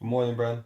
Good morning, Bren.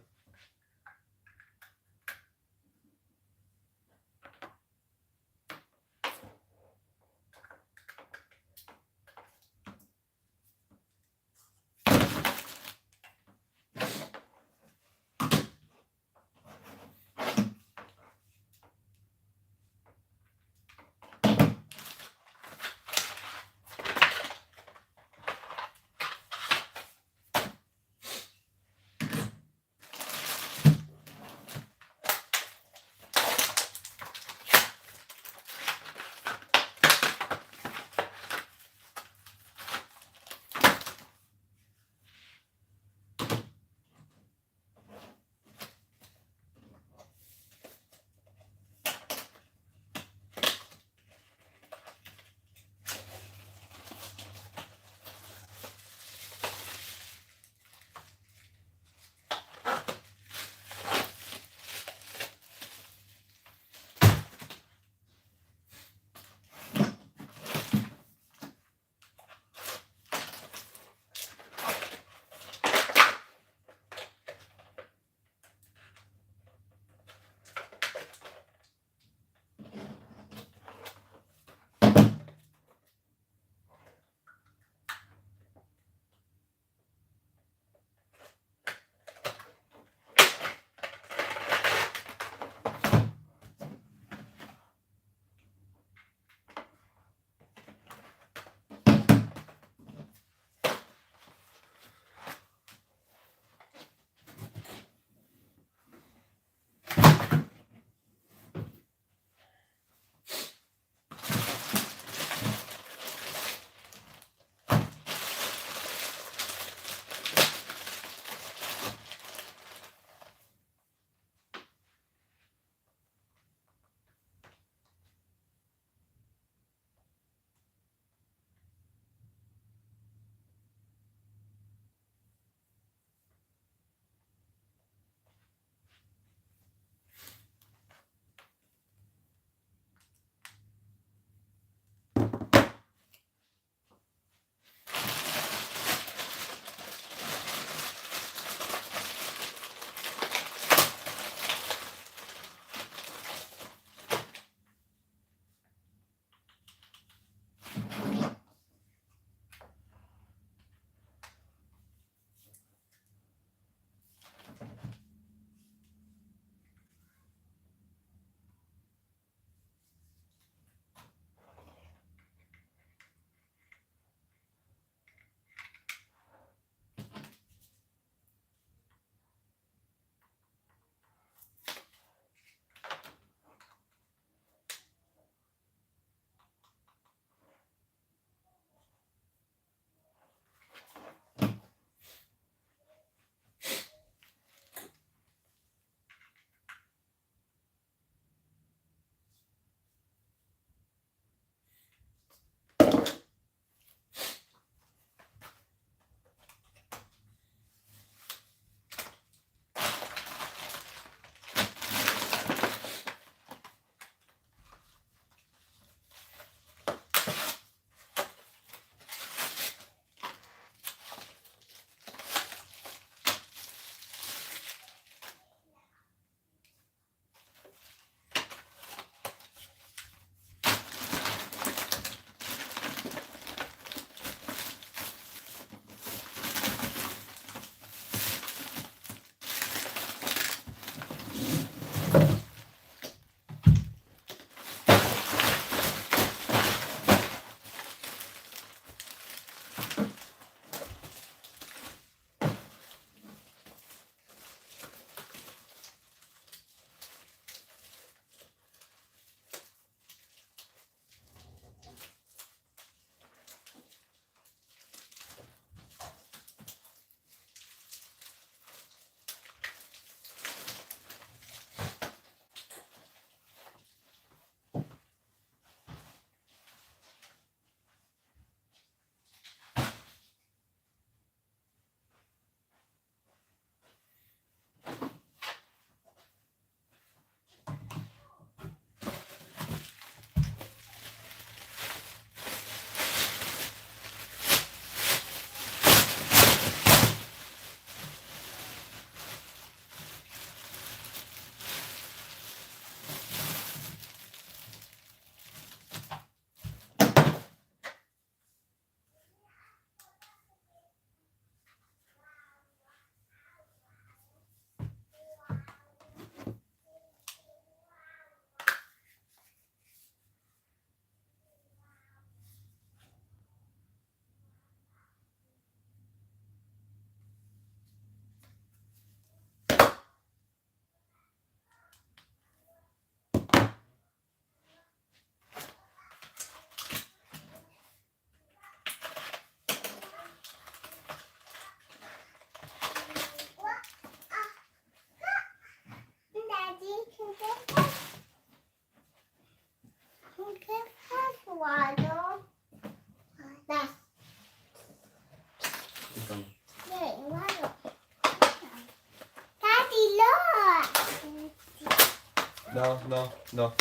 No, no, no.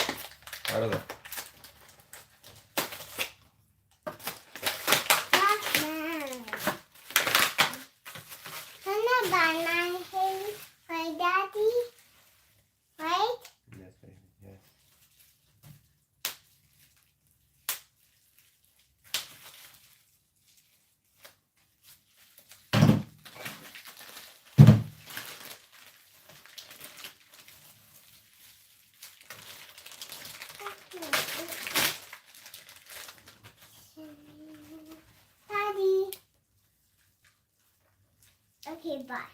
Out of there. Banana hay for Daddy, right? Yes, baby. Yes. Daddy. Okay, bye.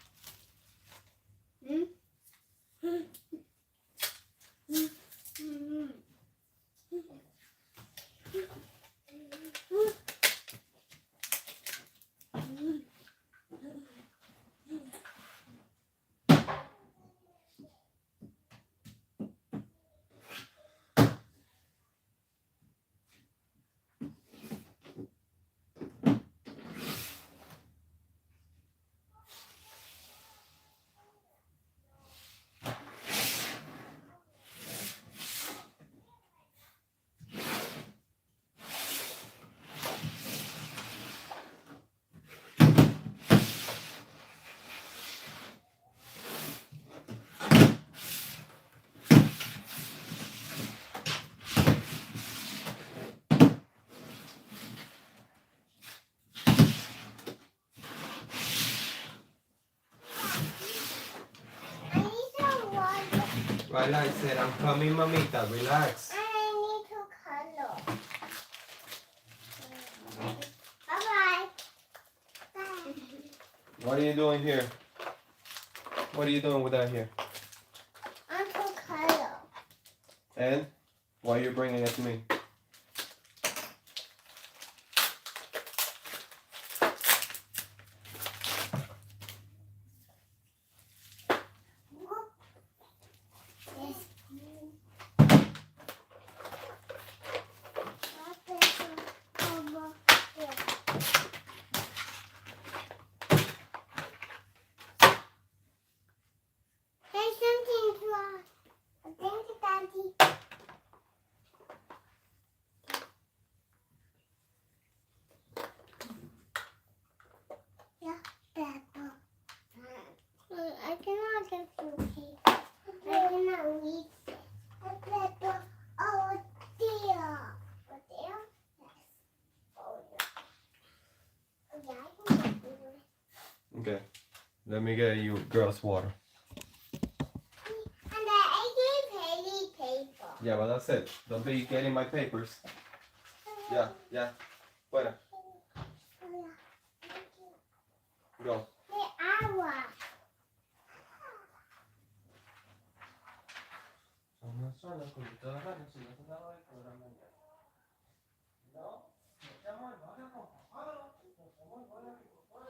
I need some water. Twilight said, I'm coming, mamita. Relax. I need to color. Bye-bye. Bye. What are you doing here? What are you doing with that here? I want to color. And why are you bringing it to me? There's something wrong. Thank you, Daddy. Yeah, Peppa. I cannot get food cake. I cannot read it. Peppa. Oh dear. Oh dear? Yes. Oh yeah. Oh yeah, I can get food. Okay. Let me get you girls water. And I gave Haley paper. Yeah, but that's it. Don't be getting my papers. Yeah, yeah. Fuera. Go. The hour. No son las computadoras, si no se daba el programa ya. No, estamos en barrio con papá. Estamos en barrio con papá.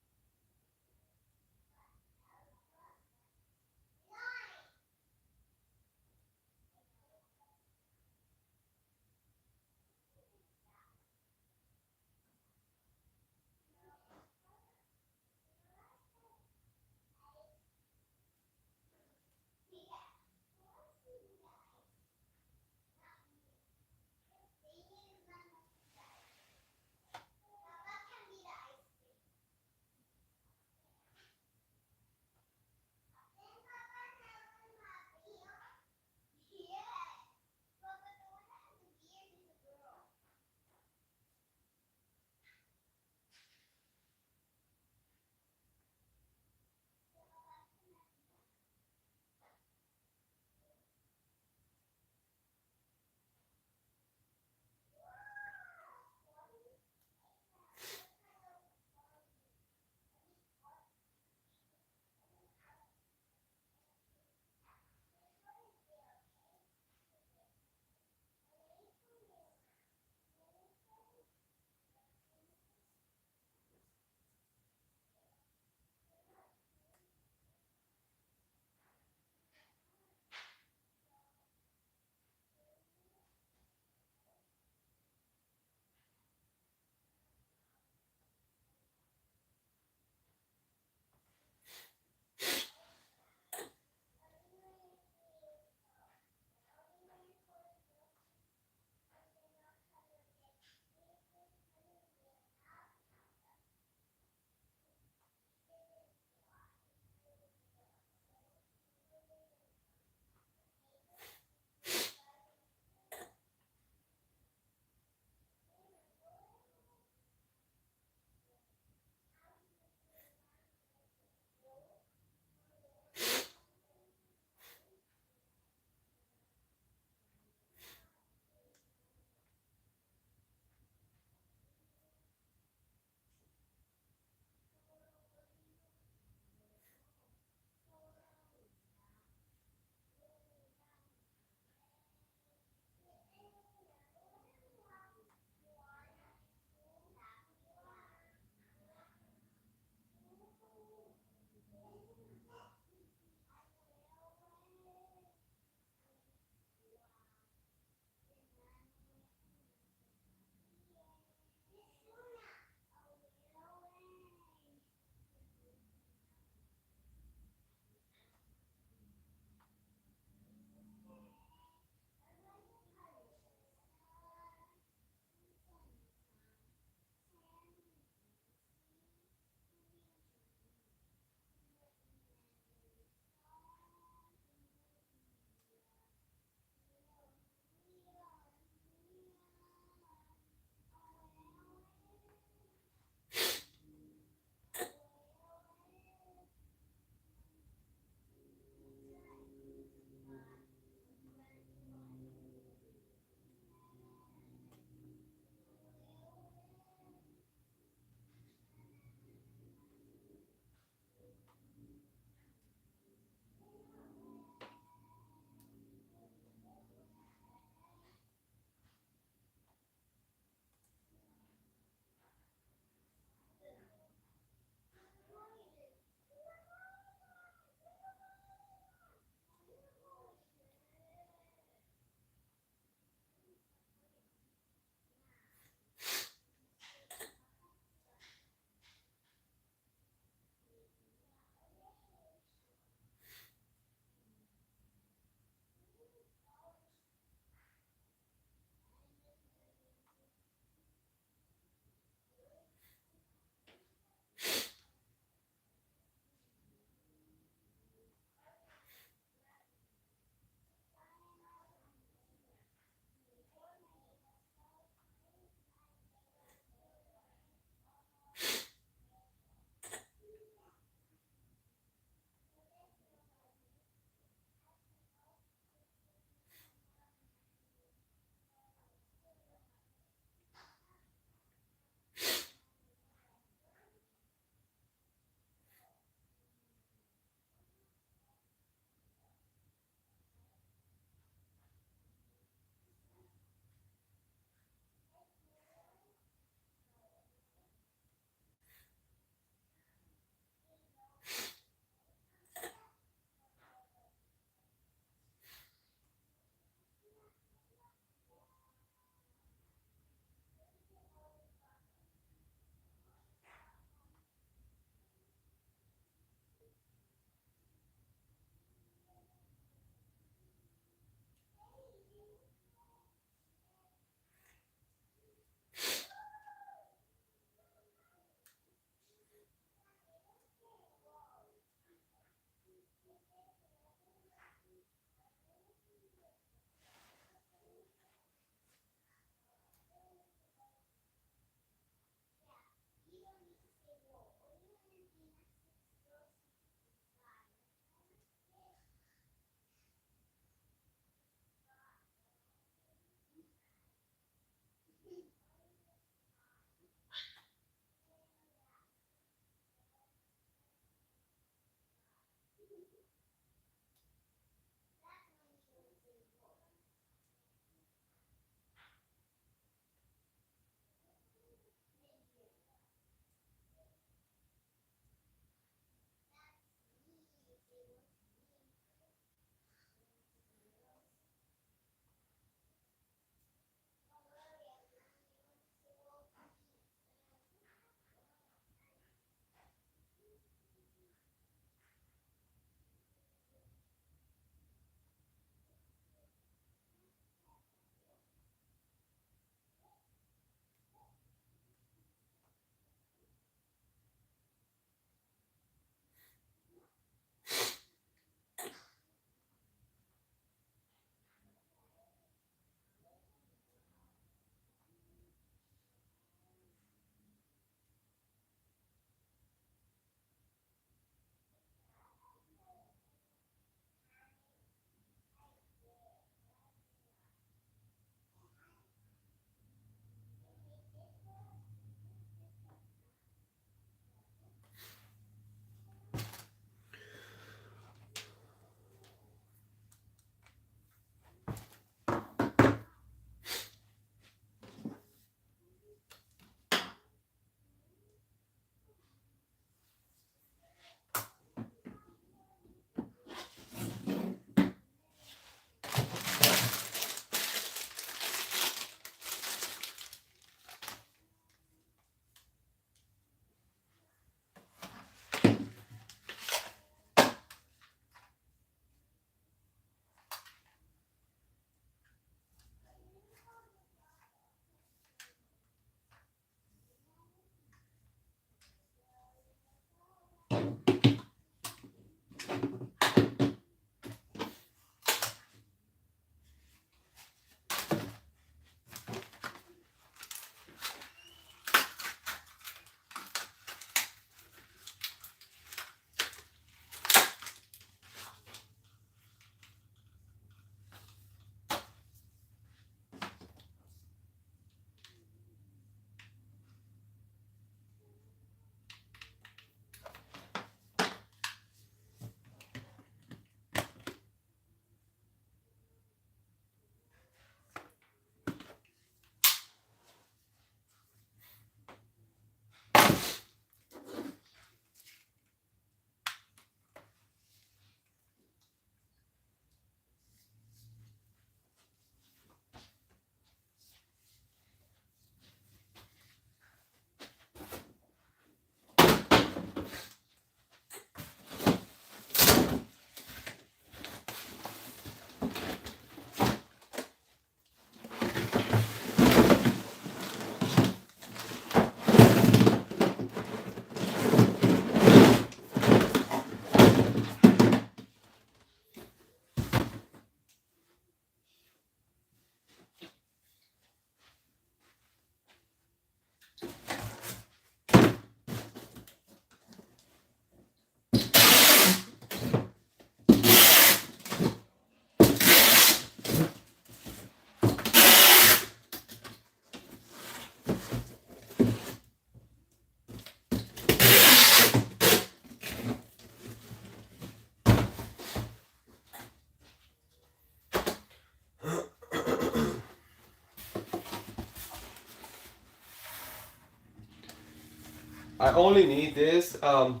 I only need this. I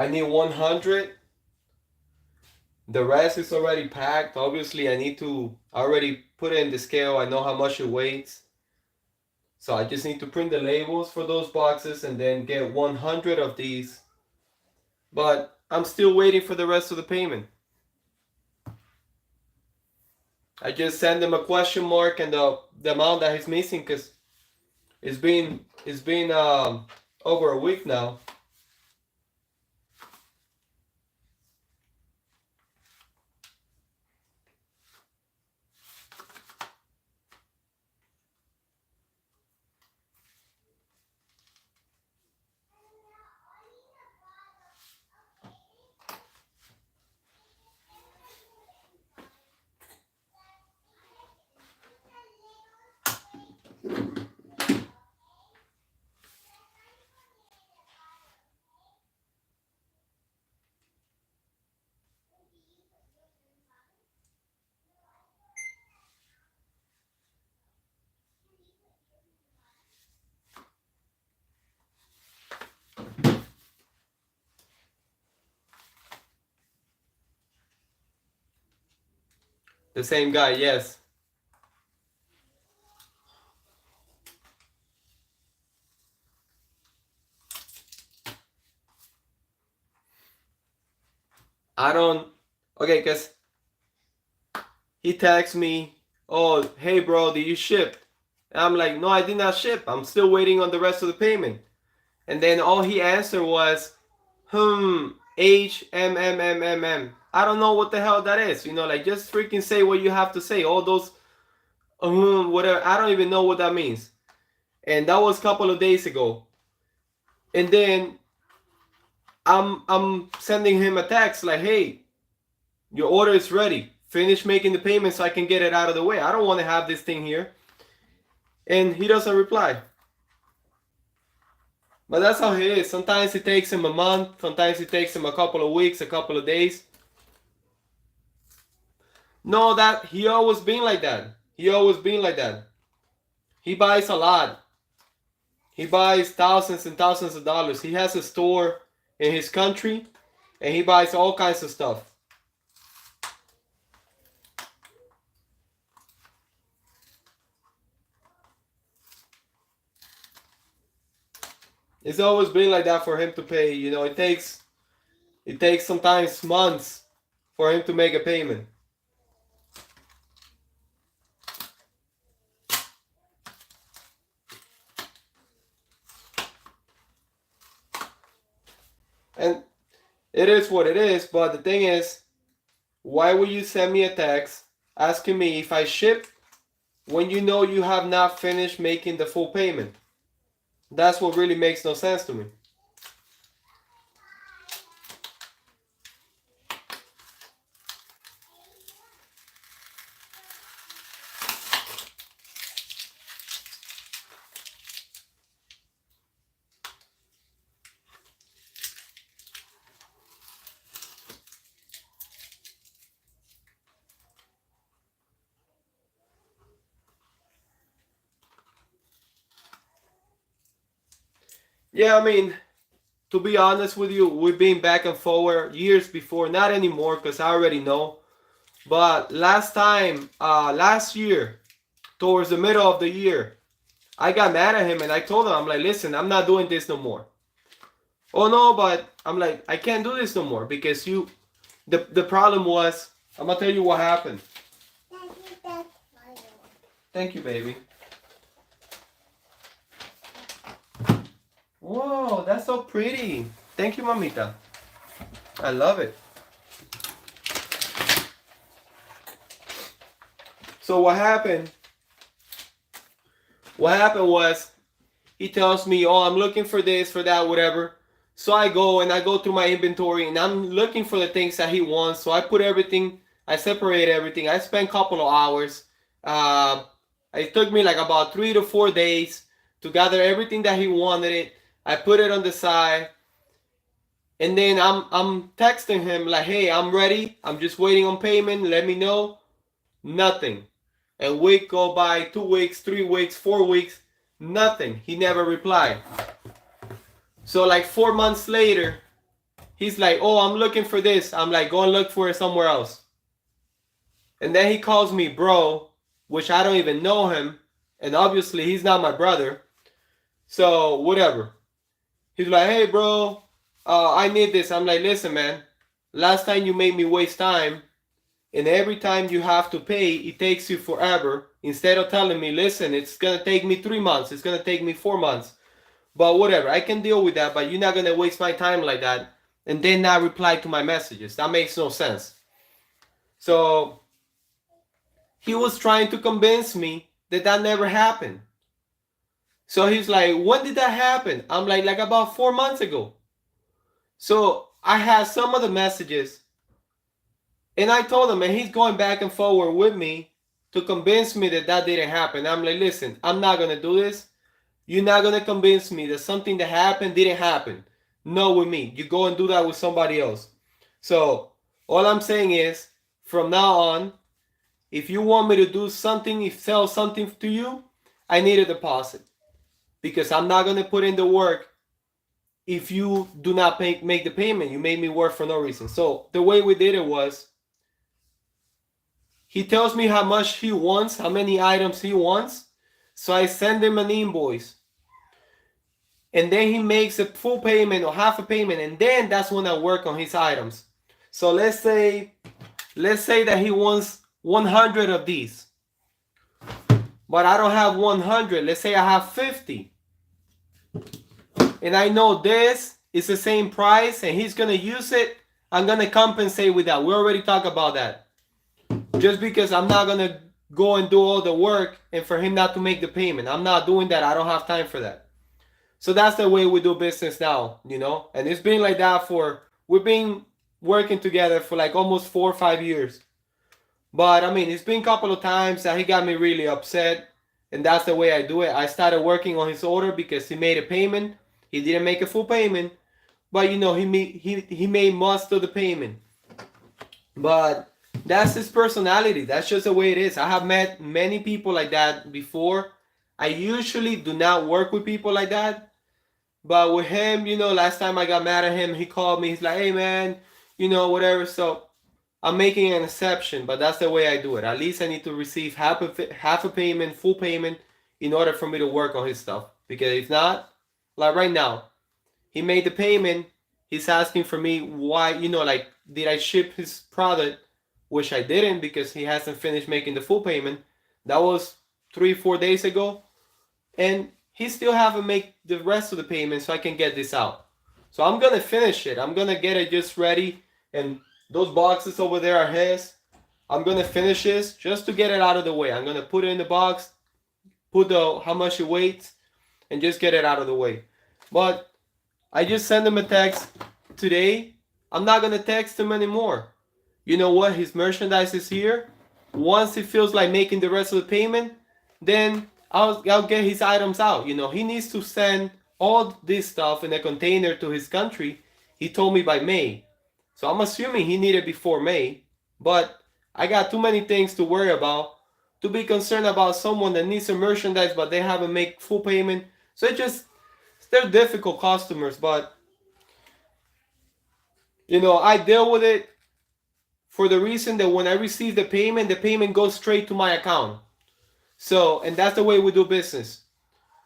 need 100. The rest is already packed. Obviously, I already put it in the scale. I know how much it weighs. So I just need to print the labels for those boxes and then get 100 of these. But I'm still waiting for the rest of the payment. I just send him a question mark and the amount that he's missing because it's been over a week now. The same guy, yes. I don't. Okay, because he texts me, oh, hey, bro, did you ship? And I'm like, no, I did not ship. I'm still waiting on the rest of the payment. And then all he answered was, HMMMMM. I don't know what the hell that is. Like just freaking say what you have to say. All those, whatever. I don't even know what that means. And that was a couple of days ago. And then I'm sending him a text like, hey, your order is ready. Finish making the payment so I can get it out of the way. I don't want to have this thing here. And he doesn't reply. But that's how he is. Sometimes it takes him a month. Sometimes it takes him a couple of weeks, a couple of days. No, that he always been like that. He always been like that. He buys a lot. He buys thousands and thousands of dollars. He has a store in his country and he buys all kinds of stuff. It's always been like that for him to pay. It takes sometimes months for him to make a payment. And it is what it is, but the thing is, why would you send me a text asking me if I ship when you know you have not finished making the full payment? That's what really makes no sense to me. Yeah, I mean, to be honest with you, we've been back and forward years before. Not anymore because I already know. But last year, towards the middle of the year, I got mad at him and I told him, I'm like, listen, I'm not doing this no more. Oh no, but I'm like, I can't do this no more because the problem was, I'm gonna tell you what happened. Thank you, baby. Whoa, that's so pretty. Thank you, mamita. I love it. So what happened? What happened was he tells me, oh, I'm looking for this, for that, whatever. So I go through my inventory and I'm looking for the things that he wants. So I put everything, I separate everything. I spent a couple of hours. It took me like about 3 to 4 days to gather everything that he wanted. I put it on the side. And then I'm texting him like, hey, I'm ready. I'm just waiting on payment. Let me know. Nothing. A week go by, 2 weeks, 3 weeks, 4 weeks. Nothing. He never replied. So like 4 months later, he's like, oh, I'm looking for this. I'm like, go and look for it somewhere else. And then he calls me bro, which I don't even know him. And obviously he's not my brother. So whatever. He's like, hey bro, I need this. I'm like, listen man, last time you made me waste time, and every time you have to pay, it takes you forever. Instead of telling me, listen, it's gonna take me 3 months, it's gonna take me 4 months. But whatever, I can deal with that, but you're not gonna waste my time like that and then not reply to my messages. That makes no sense. So he was trying to convince me that that never happened. So he's like, when did that happen? I'm like about 4 months ago. So I had some of the messages, and I told him, and he's going back and forward with me to convince me that that didn't happen. I'm like, listen, I'm not gonna do this. You're not gonna convince me that something that happened didn't happen. No, with me. You go and do that with somebody else. So all I'm saying is, from now on, if you want me to do something, if sell something to you, I need a deposit, because I'm not gonna put in the work if you do not make the payment. You made me work for no reason. So the way we did it was, he tells me how much he wants, how many items he wants. So I send him an invoice. And then he makes a full payment or half a payment. And then that's when I work on his items. So let's say that he wants 100 of these. But I don't have 100. Let's say I have 50. And I know this is the same price and he's going to use it. I'm going to compensate with that. We already talked about that. Just because I'm not going to go and do all the work and for him not to make the payment. I'm not doing that. I don't have time for that. So that's the way we do business now, you know? And it's been like that we've been working together for like almost 4 or 5 years. But I mean, it's been a couple of times that he got me really upset. And that's the way I do it. I started working on his order because he made a payment. He didn't make a full payment. But you know, he made most of the payment. But that's his personality. That's just the way it is. I have met many people like that before. I usually do not work with people like that. But with him, you know, last time I got mad at him, he called me. He's like, hey, man, you know, whatever. So I'm making an exception, but that's the way I do it. At least I need to receive half a payment, full payment, in order for me to work on his stuff. Because if not, like right now, he made the payment. He's asking for me why, you know, like, did I ship his product? Which I didn't, because he hasn't finished making the full payment. That was 3-4 days ago. And he still haven't made the rest of the payment so I can get this out. So I'm going to finish it. I'm going to get it just ready. And those boxes over there are his. I'm going to finish this just to get it out of the way. I'm going to put it in the box, put how much it weighs, and just get it out of the way. But I just sent him a text today. I'm not going to text him anymore. You know what? His merchandise is here. Once he feels like making the rest of the payment, then I'll get his items out. You know, he needs to send all this stuff in a container to his country. He told me by May. So I'm assuming he needed before May. But I got too many things to worry about to be concerned about someone that needs some merchandise but they haven't made full payment. So they're difficult customers. But, you know, I deal with it for the reason that when I receive the payment goes straight to my account. So, and that's the way we do business.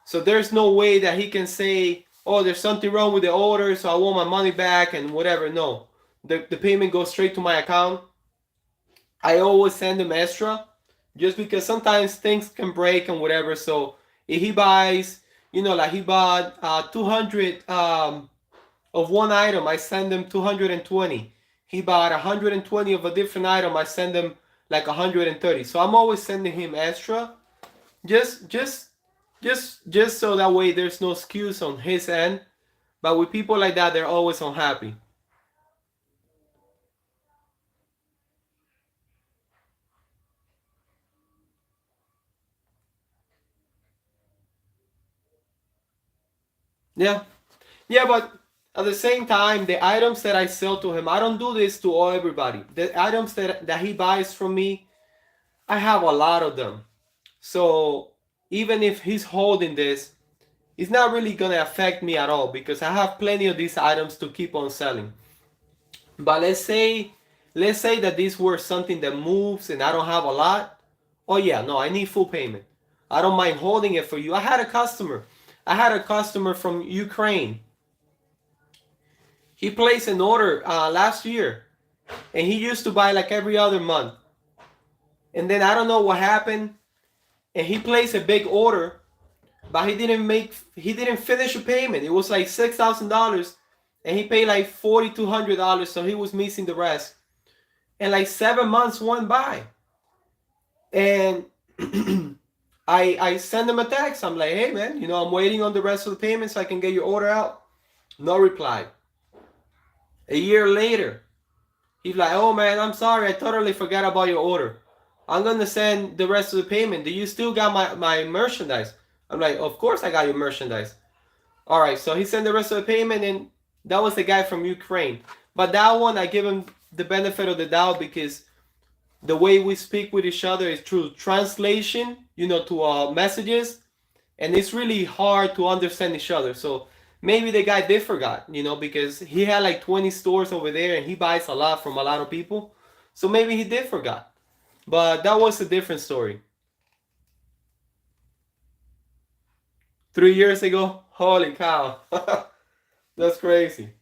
So there's no way that he can say, oh, there's something wrong with the order, so I want my money back and whatever. No, the payment goes straight to my account. I always send him extra just because sometimes things can break and whatever. So if he buys, you know, like he bought 200 of one item, I send him 220. He bought 120 of a different item, I send him like 130. So I'm always sending him extra. Just so that way there's no excuse on his end. But with people like that, they're always unhappy. Yeah. Yeah, but at the same time, the items that I sell to him, I don't do this to all everybody. The items that he buys from me, I have a lot of them. So even if he's holding this, it's not really gonna affect me at all because I have plenty of these items to keep on selling. But let's say that this were something that moves and I don't have a lot. Oh yeah, no, I need full payment. I don't mind holding it for you. I had a customer from Ukraine. He placed an order last year, and he used to buy like every other month. And then I don't know what happened, and he placed a big order, but he didn't finish the payment. It was like $6,000, and he paid like $4,200, so he was missing the rest. And like 7 months went by, and I sent him a text. I'm like, hey man, I'm waiting on the rest of the payment so I can get your order out. No reply. A year later, he's like, oh man, I'm sorry, I totally forgot about your order. I'm gonna send the rest of the payment. Do you still got my merchandise? I'm like, of course I got your merchandise. All right, so he sent the rest of the payment, and that was the guy from Ukraine. But that one, I give him the benefit of the doubt because the way we speak with each other is through translation, to messages, and it's really hard to understand each other. So maybe the guy did forgot, because he had like 20 stores over there and he buys a lot from a lot of people. So maybe he did forgot. But that was a different story. 3 years ago, holy cow. That's crazy.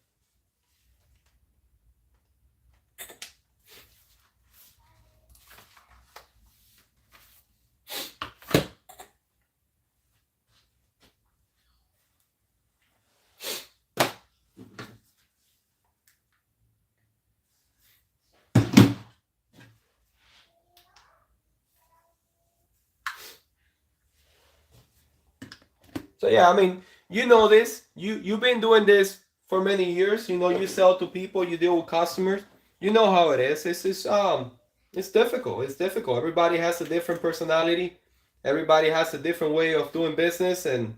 So yeah, I mean, you know this. You've been doing this for many years. You sell to people, you deal with customers. You know how it is. It's difficult. It's difficult. Everybody has a different personality. Everybody has a different way of doing business, and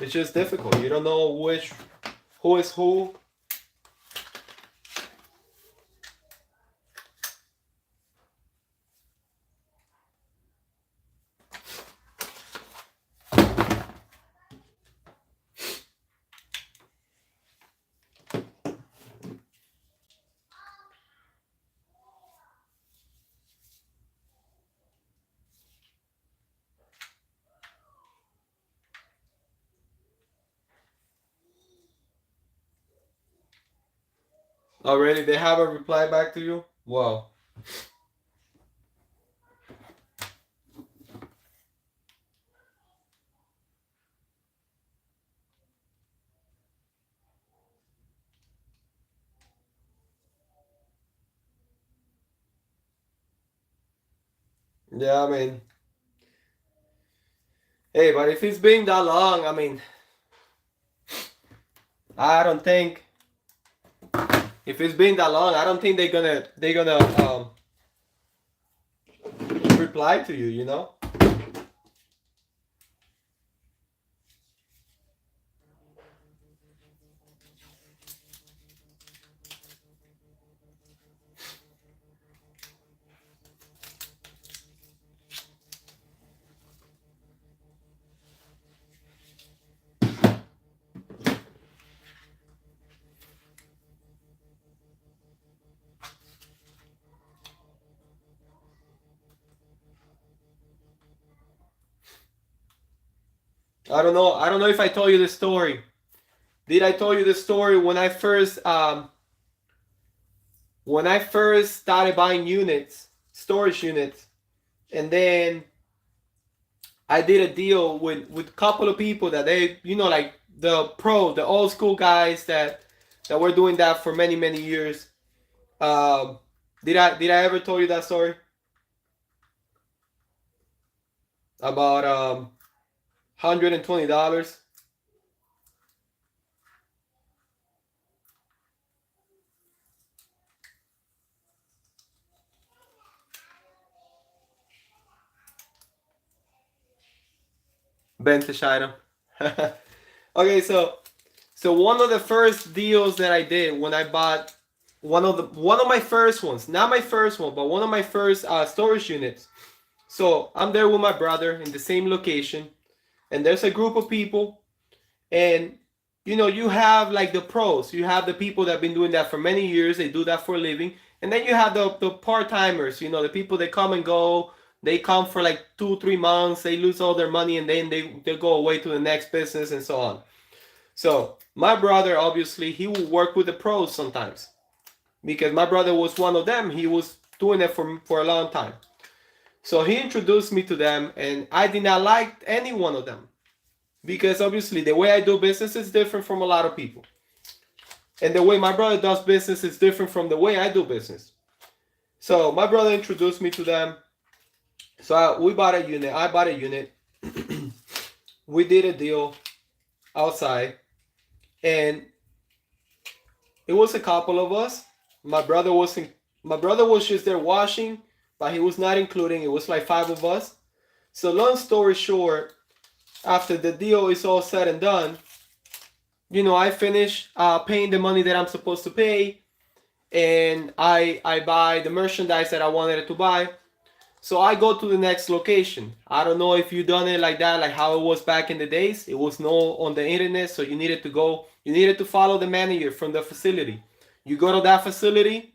it's just difficult. You don't know who is who. Already, they have a reply back to you. Wow. Yeah, I mean, hey, but if it's been that long, I mean, I don't think if it's been that long, I don't think they're gonna reply to you. I don't know. I don't know if I told you the story. Did I tell you the story when I first started buying units, storage units, and then I did a deal with a couple of people that they, like the old school guys that were doing that for many many years. Um, did I ever tell you that story about $120? Vintage item. Okay, so one of the first deals that I did when I bought one of my first ones, not my first one, but one of my first storage units. So I'm there with my brother in the same location, and there's a group of people, and you have like the pros. You have the people that have been doing that for many years. They do that for a living, and then you have the part timers. The people that come and go. They come for like 2 3 months. They lose all their money, and then they go away to the next business and so on. So my brother, obviously, he will work with the pros sometimes, because my brother was one of them. He was doing it for a long time. So he introduced me to them, and I did not like any one of them, because obviously the way I do business is different from a lot of people, and the way my brother does business is different from the way I do business. So my brother introduced me to them. So we bought a unit. I bought a unit. We did a deal outside, and it was a couple of us. My brother wasn't. My brother was just there washing, but he was not including. It was like 5 of us. So long story short, after the deal is all said and done, I finish paying the money that I'm supposed to pay, and I buy the merchandise that I wanted to buy. So I go to the next location. I don't know if you done it like that, like how it was back in the days. It was no on the internet, so you needed to go. You needed to follow the manager from the facility. You go to that facility,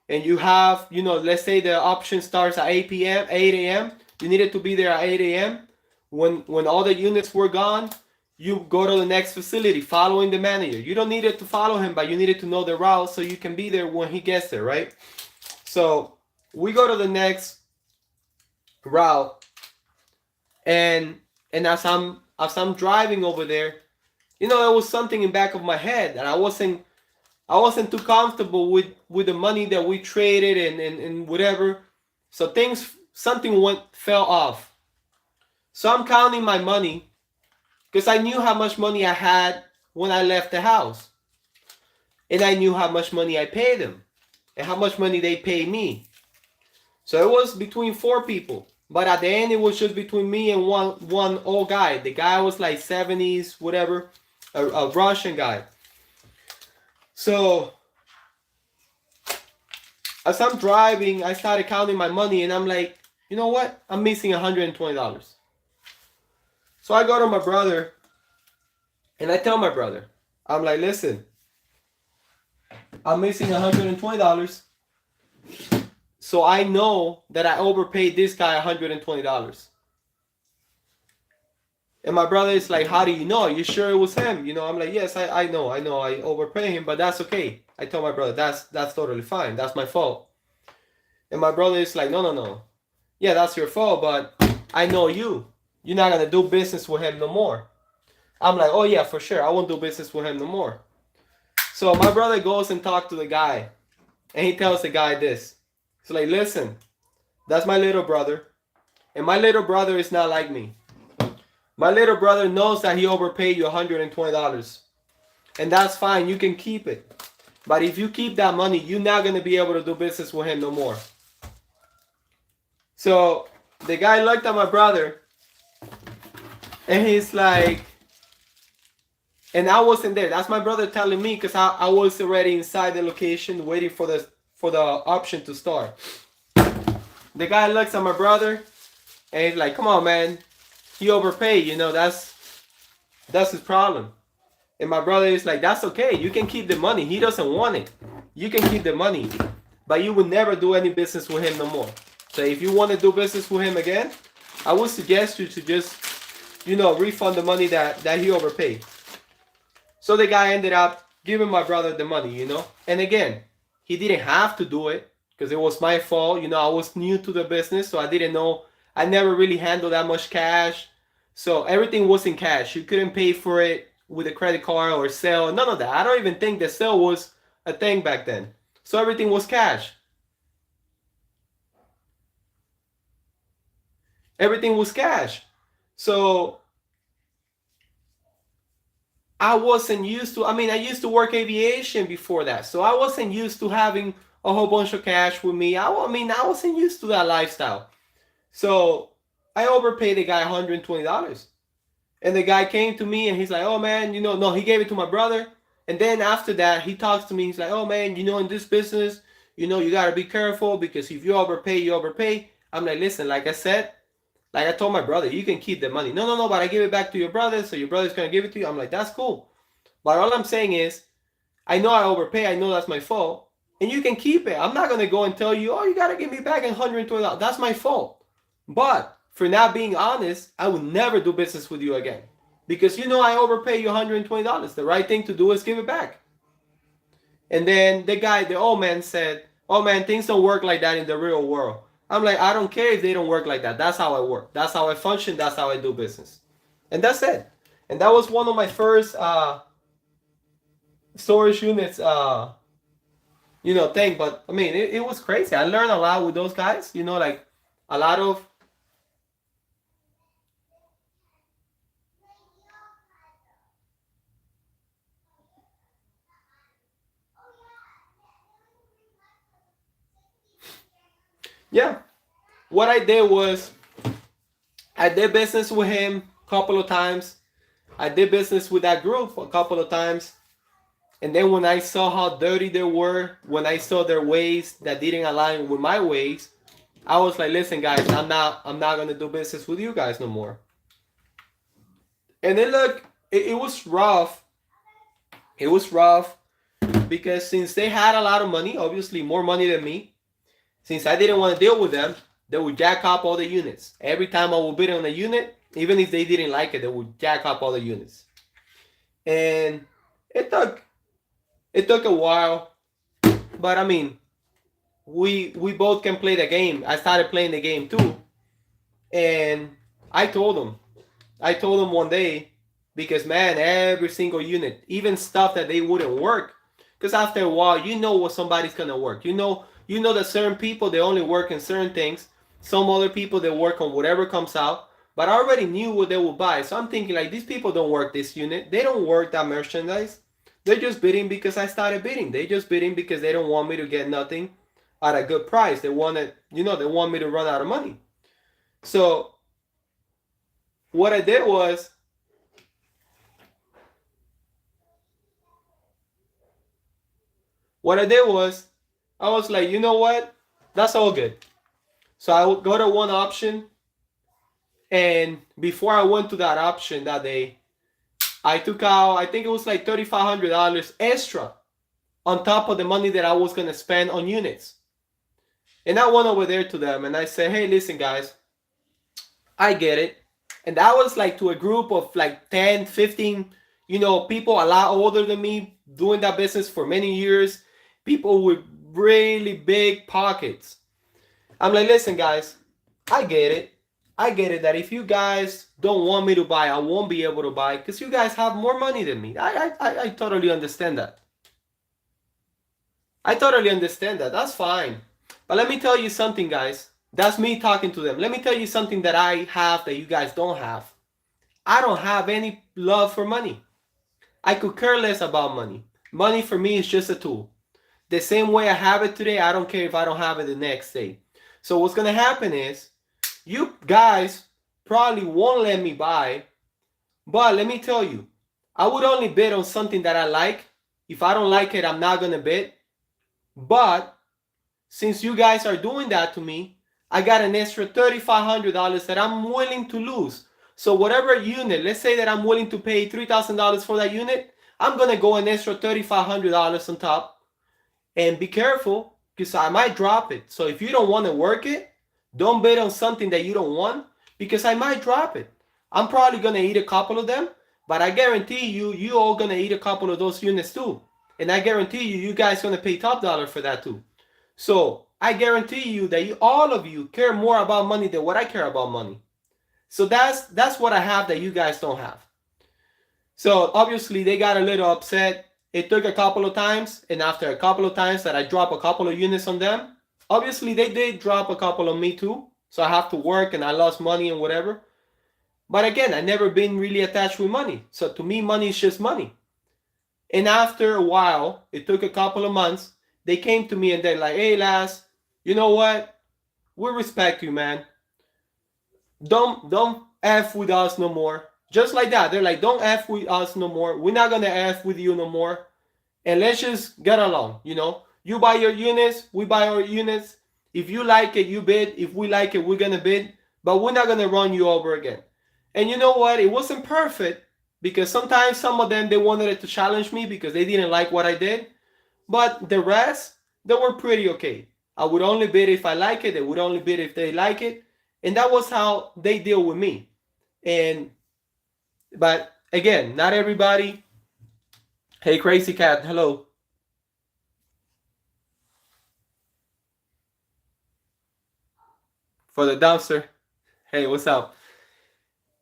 and you have, let's say the option starts at 8 p.m., 8 a.m. You needed to be there at 8 a.m. When all the units were gone, you go to the next facility following the manager. You don't need it to follow him, but you needed to know the route so you can be there when he gets there, right? So we go to the next route, and as I'm driving over there, there was something in back of my head, and I wasn't too comfortable with the money that we traded and whatever. So something fell off. So I'm counting my money, because I knew how much money I had when I left the house, and I knew how much money I paid them and how much money they paid me. So it was between 4 people, but at the end it was just between me and one old guy. The guy was like 70s, whatever, a Russian guy. So as I'm driving, I started counting my money, and I'm like, you know what? I'm missing $120. So I go to my brother, and I tell my brother, I'm like, listen, I'm missing $120. So I know that I overpaid this guy $120. And my brother is like, how do you know? You sure it was him? I'm like, yes, I know I overpaid him, but that's okay. I told my brother, that's totally fine. That's my fault. And my brother is like, no. Yeah, that's your fault, but I know you. You're not going to do business with him no more. I'm like, oh yeah, for sure. I won't do business with him no more. So my brother goes and talks to the guy, and he tells the guy this. He's like, listen, that's my little brother, and my little brother is not like me. My little brother knows that he overpaid you $120, and that's fine. You can keep it. But if you keep that money, you're not going to be able to do business with him no more. So the guy looked at my brother, and he's like, and I wasn't there. That's my brother telling me, because I was already inside the location waiting for the option to start. The guy looks at my brother, and he's like, come on, man. He overpaid, that's his problem. And my brother is like, that's okay. You can keep the money. He doesn't want it. You can keep the money, but you will never do any business with him no more. So if you want to do business with him again, I would suggest you to just, refund the money that he overpaid. So the guy ended up giving my brother the money, And again, he didn't have to do it, because it was my fault. I was new to the business, so I didn't know. I never really handled that much cash. So everything was in cash. You couldn't pay for it with a credit card or sell. None of that. I don't even think the sale was a thing back then. So everything was cash. Everything was cash. So I wasn't used to, I used to work aviation before that. So I wasn't used to having a whole bunch of cash with me. I wasn't used to that lifestyle. So I overpaid the guy $120. And the guy came to me, and he's like, oh man, no, he gave it to my brother. And then after that, he talks to me. He's like, oh man, in this business, you got to be careful, because if you overpay, you overpay. I'm like, listen, like I said, like I told my brother, you can keep the money. No, no, no, but I give it back to your brother, so your brother's gonna give it to you. I'm like, that's cool. But all I'm saying is, I know I overpay. I know that's my fault, and you can keep it. I'm not gonna go and tell you, oh, you gotta give me back $120. That's my fault. But for not being honest, I would never do business with you again, because you know I overpay you $120. The right thing to do is give it back. And then the guy, the old man said, oh man, things don't work like that in the real world. I'm like, I don't care if they don't work like that. That's how I work. That's how I function. That's how I do business. And that's it. And that was one of my first storage units, thing. But I mean, it was crazy. I learned a lot with those guys, like a lot of, yeah. What I did was I did business with him a couple of times. I did business with that group a couple of times. And then when I saw how dirty they were, when I saw their ways that didn't align with my ways, I was like, listen guys, I'm not gonna do business with you guys no more. And then look, it was rough. It was rough because since they had a lot of money, obviously more money than me, since I didn't want to deal with them, they would jack up all the units. Every time I would bid on a unit, even if they didn't like it, they would jack up all the units. And it took a while, but I mean, we both can play the game. I started playing the game too, and I told them one day, because man, every single unit, even stuff that they wouldn't work, because after a while, you know what somebody's gonna work. You know that certain people, they only work in certain things. Some other people, they work on whatever comes out. But I already knew what they would buy, so I'm thinking like, these people don't work this unit. They don't work that merchandise. They're just bidding because I started bidding. They're just bidding because they don't want me to get nothing at a good price. They want they want me to run out of money. So what I did was, I was like, you know what? That's all good. So I would go to one option, and before I went to that option that day, I took out, I think it was like $3,500 extra on top of the money that I was going to spend on units. And I went over there to them and I said, hey, listen, guys, I get it. And that was like to a group of like 10, 15, people a lot older than me, doing that business for many years, people with really big pockets. I'm like, listen, guys, I get it. I get it that if you guys don't want me to buy, I won't be able to buy because you guys have more money than me. I totally understand that. I totally understand that. That's fine. But let me tell you something, guys. That's me talking to them. Let me tell you something that I have that you guys don't have. I don't have any love for money. I could care less about money. Money for me is just a tool. The same way I have it today, I don't care if I don't have it the next day. So what's going to happen is, you guys probably won't let me buy, but let me tell you, I would only bid on something that I like. If I don't like it, I'm not going to bid. But since you guys are doing that to me, I got an extra $3,500 that I'm willing to lose. So whatever unit, let's say that I'm willing to pay $3,000 for that unit, I'm going to go an extra $3,500 on top. And be careful, because I might drop it. So if you don't want to work it, don't bid on something that you don't want, because I might drop it. I'm probably going to eat a couple of them, but I guarantee you all going to eat a couple of those units too. And I guarantee you guys going to pay top dollar for that too. So I guarantee you that all of you care more about money than what I care about money. So that's what I have that you guys don't have. So obviously they got a little upset. It took a couple of times, and after a couple of times that I dropped a couple of units on them, obviously they did drop a couple on me too. So I have to work and I lost money and whatever. But again, I never been really attached with money. So to me, money is just money. And after a while, it took a couple of months, they came to me and they're like, hey, Laz, you know what? We respect you, man. Don't F with us no more. Just like that. They're like, don't F with us no more. We're not going to F with you no more. And let's just get along, You buy your units, we buy our units. If you like it, you bid. If we like it, we're gonna bid. But we're not gonna run you over again. And you know what? It wasn't perfect because sometimes some of them they wanted it to challenge me because they didn't like what I did. But the rest, they were pretty okay. I would only bid if I like it. They would only bid if they like it, and that was how they deal with me. And but again, not everybody. Hey, crazy cat, hello. For the dumpster. Hey, what's up?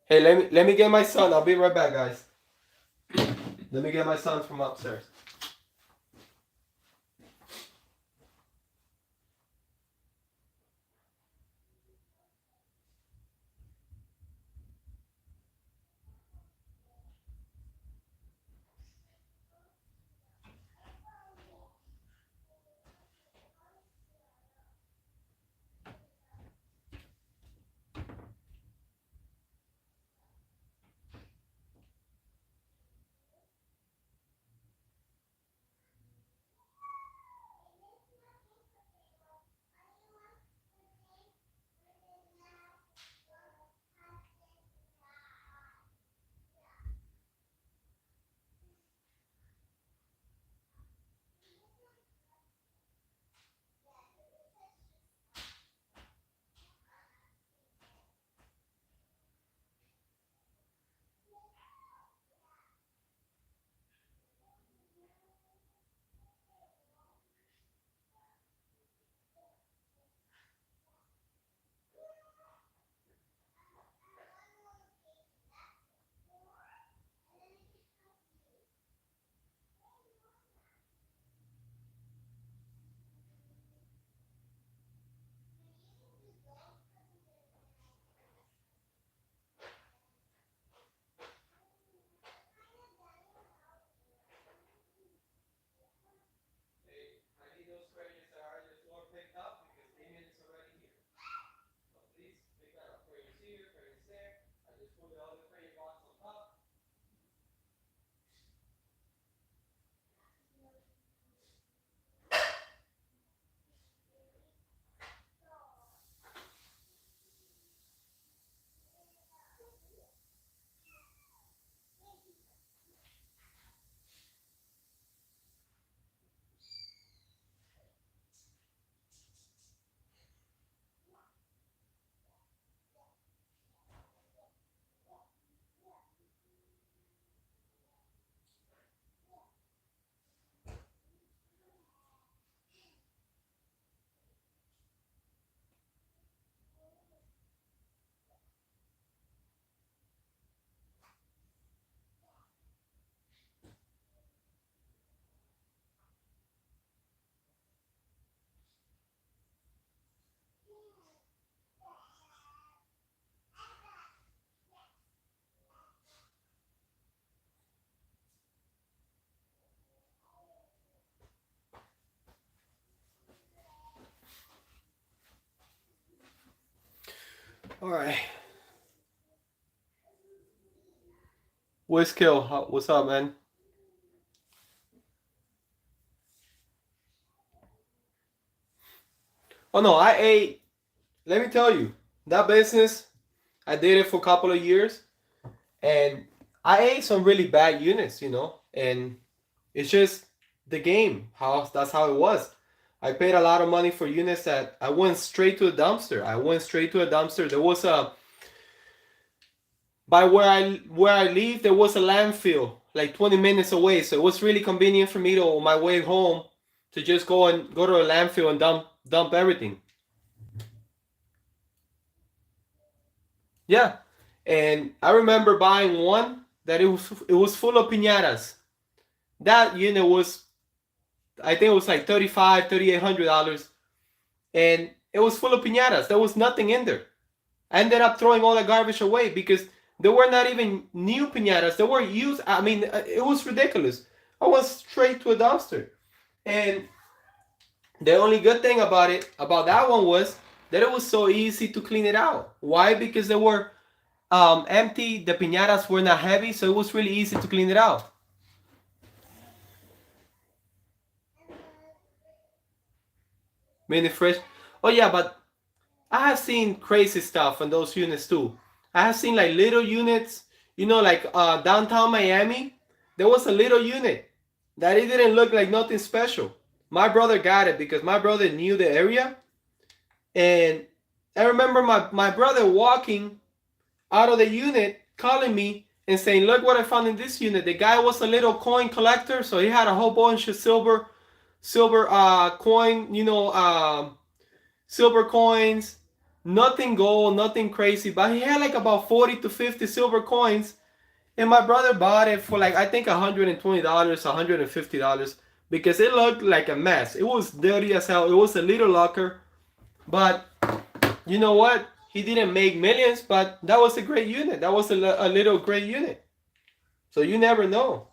Hey, let me get my son. I'll be right back, guys. Let me get my son from upstairs. Hey, I need those trays that are the floor picked up because Damien is already here. So please pick that up. Trays here, trays there. I just put the other tray box on top. All right. Where's Kill? What's up, man? Oh no, I ate. Let me tell you, that business, I did it for a couple of years, and I ate some really bad units, and it's just the game. How that's how it was. I paid a lot of money for units that I went straight to a dumpster. I went straight to a dumpster. There was a by where I live, there was a landfill like 20 minutes away, so it was really convenient for me to on my way home to just go to a landfill and dump everything. Yeah, and I remember buying one that it was full of piñatas. That unit was, I think it was like $3,800, and it was full of piñatas. There was nothing in there. I ended up throwing all the garbage away because they were not even new piñatas. They were used. I mean, it was ridiculous. I went straight to a dumpster, and the only good thing about that one was that it was so easy to clean it out. Why? Because they were empty. The piñatas were not heavy, so it was really easy to clean it out. Mini fresh. Oh yeah, but I have seen crazy stuff on those units too. I have seen like little units, like downtown Miami. There was a little unit that it didn't look like nothing special. My brother got it because my brother knew the area, and I remember my brother walking out of the unit, calling me and saying, "Look what I found in this unit." The guy was a little coin collector, so he had a whole bunch of silver coin, silver coins, nothing gold, nothing crazy, but he had like about 40 to 50 silver coins. And my brother bought it for like, I think $120, $150 because it looked like a mess. It was dirty as hell. It was a little locker, but you know what? He didn't make millions, but that was a great unit. That was a little great unit. So you never know.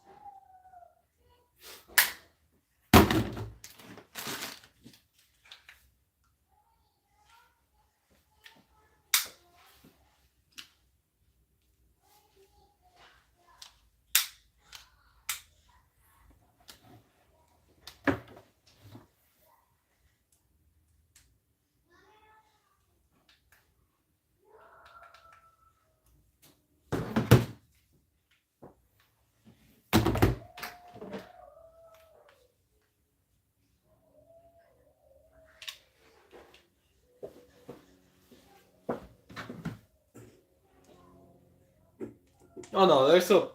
Oh no,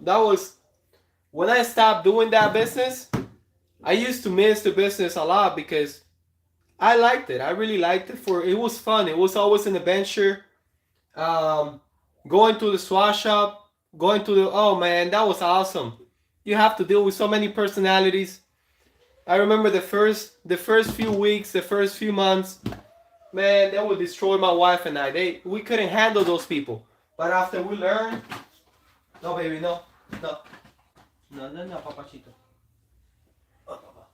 that was when I stopped doing that business. I used to miss the business a lot because I liked it. I really liked it. It was fun. It was always an adventure. Um, Going to the swap shop, going to the oh man, that was awesome. You have to deal with so many personalities. I remember the first few weeks, the first few months, man, that would destroy my wife and I. We couldn't handle those people. But after we learned, no baby, no, no, no, papachito. Oh, papá.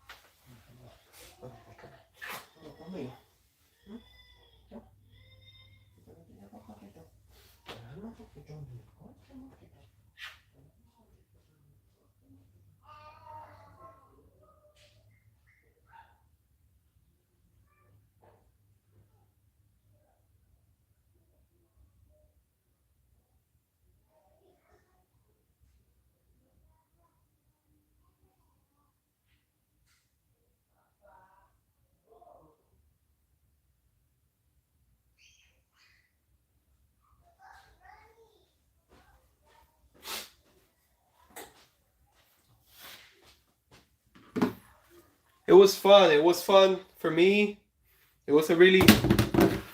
Conmigo. It was fun. It was fun for me. It was a really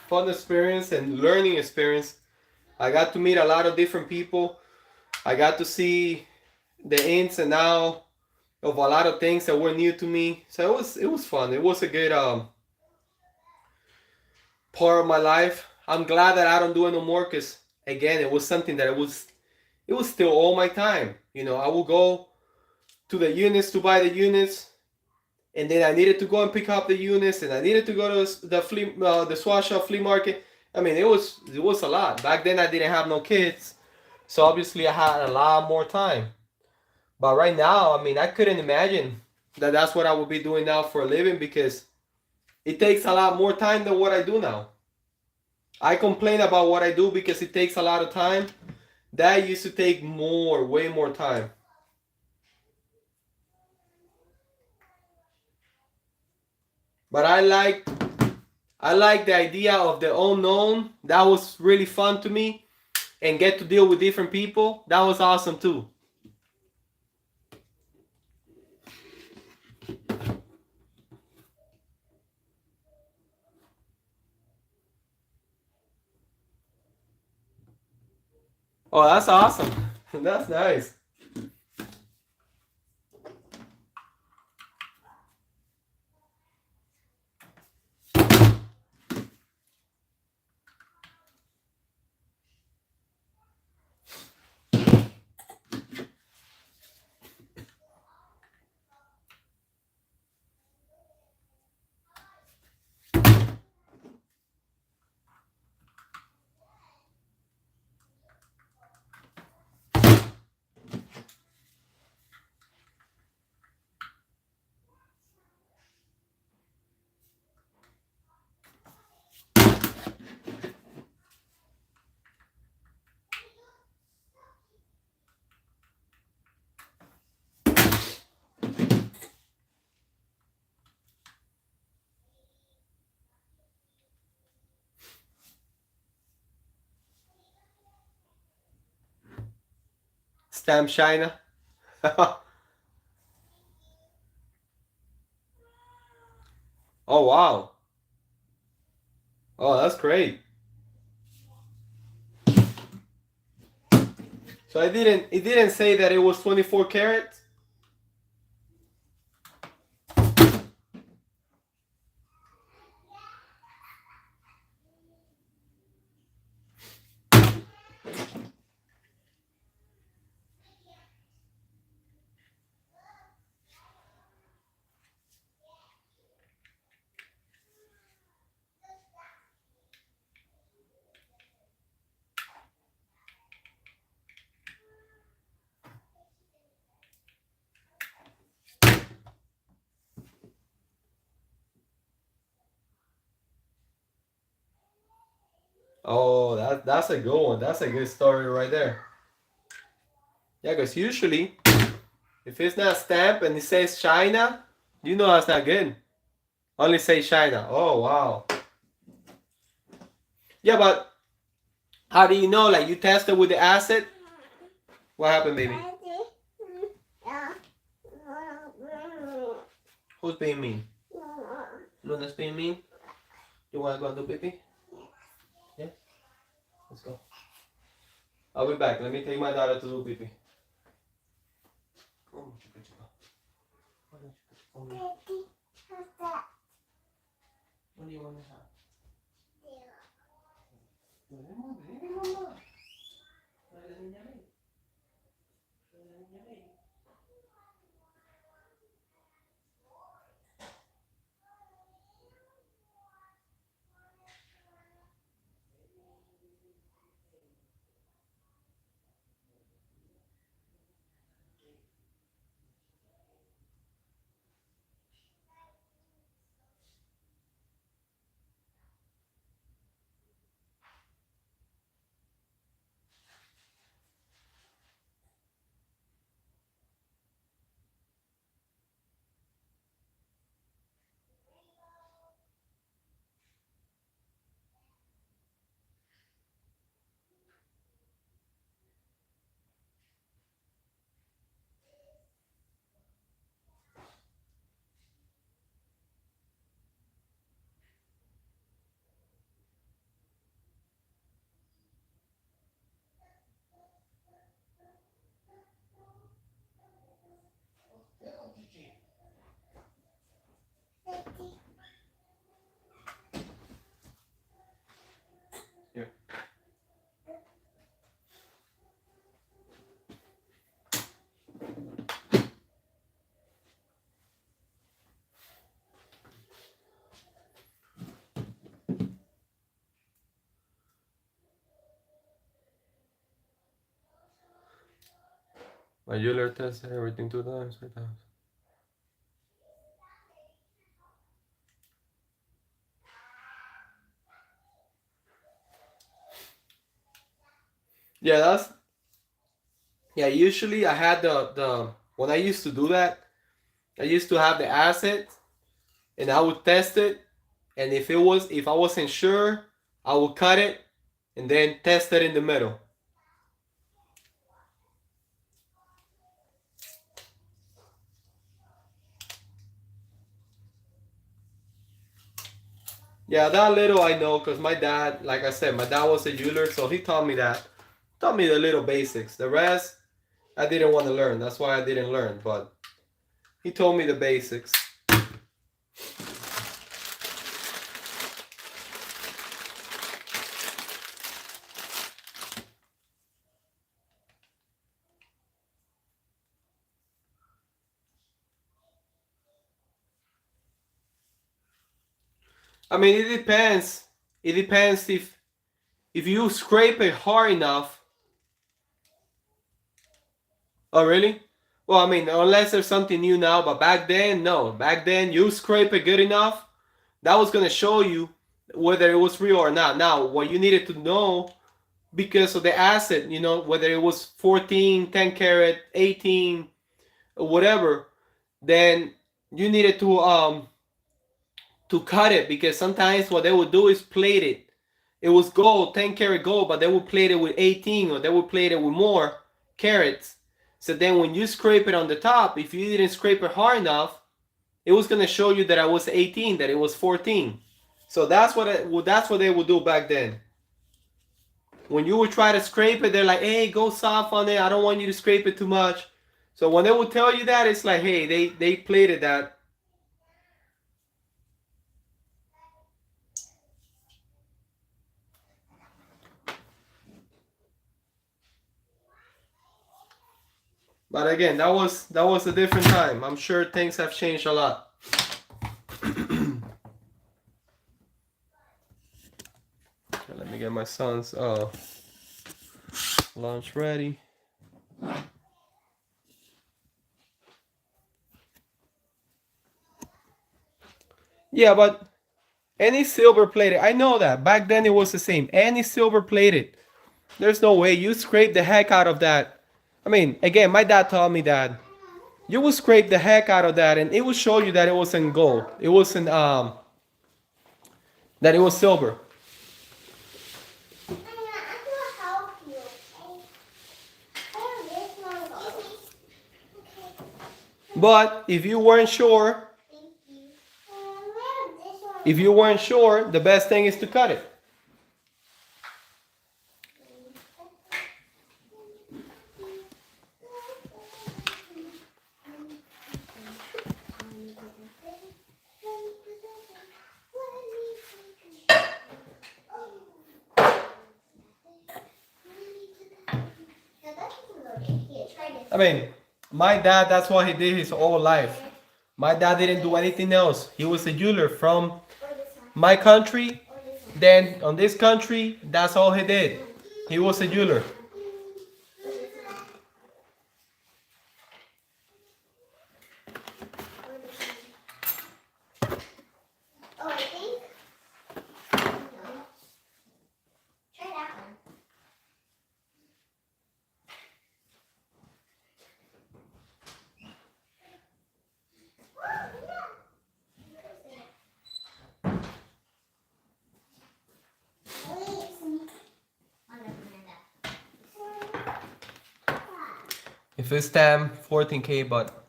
fun experience and learning experience. I got to meet a lot of different people. I got to see the ins and outs of a lot of things that were new to me. So it was fun. It was a good part of my life. I'm glad that I don't do it no more because again, it was something that it was still all my time. I will go to the units to buy the units, and then I needed to go and pick up the units, and I needed to go to the swap shop flea market. I mean, it was a lot. Back then, I didn't have no kids, so obviously I had a lot more time. But right now, I mean, I couldn't imagine that that's what I would be doing now for a living because it takes a lot more time than what I do now. I complain about what I do because it takes a lot of time. That used to take way more time. But I like the idea of the unknown. That was really fun to me, and get to deal with different people. That was awesome too. Oh, that's awesome. That's nice. Stamp China. Oh wow. Oh, that's great. So it didn't say that it was 24 carats. Oh, that's a good one. That's a good story right there. Yeah, because usually if it's not stamped and it says China, you know that's not good. Only say China. Oh wow. Yeah, but how do you know? Like you tested with the acid? What happened, baby? Who's being mean? Luna's being mean? You wanna go and do pee? Yeah? Let's go. I'll be back. Let me take my daughter to do pee. What do you want to have? Here. My jeweler tested everything 2 times, 3 times. Yeah, usually I had the when I used to do that, I used to have the acid and I would test it, and if I wasn't sure, I would cut it and then test it in the middle. Yeah, that little I know because my dad, like I said, my dad was a jeweler, so he taught me that. Taught me the little basics. The rest, I didn't want to learn. That's why I didn't learn. But he told me the basics. I mean, it depends. It depends if you scrape it hard enough. Oh, really? Well, I mean, unless there's something new now, but back then, no. Back then, you scrape it good enough, that was gonna show you whether it was real or not. Now, what you needed to know because of the acid, whether it was 14, 10 carat, 18, whatever, then you needed to cut it because sometimes what they would do is plate it. It was gold, 10 karat gold, but they would plate it with 18 or they would plate it with more carats. So then when you scrape it on the top, if you didn't scrape it hard enough, it was gonna show you that I was 18, that it was 14. So that's what they would do back then. When you would try to scrape it, they're like, "Hey, go soft on it. I don't want you to scrape it too much." So when they would tell you that, it's like, "Hey, they played it that." But again, that was a different time. I'm sure things have changed a lot. Let me get my son's lunch ready. Yeah, but any silver plated, I know that back then it was the same. Any silver plated, there's no way you scrape the heck out of that. I mean, again, my dad taught me that you will scrape the heck out of that, and it will show you that it wasn't gold. It wasn't that it was silver. But if you weren't sure, the best thing is to cut it. I mean, my dad, that's what he did his whole life. My dad didn't do anything else. He was a jeweler from my country. Then on this country, that's all he did. He was a jeweler. If it's time, 14K, but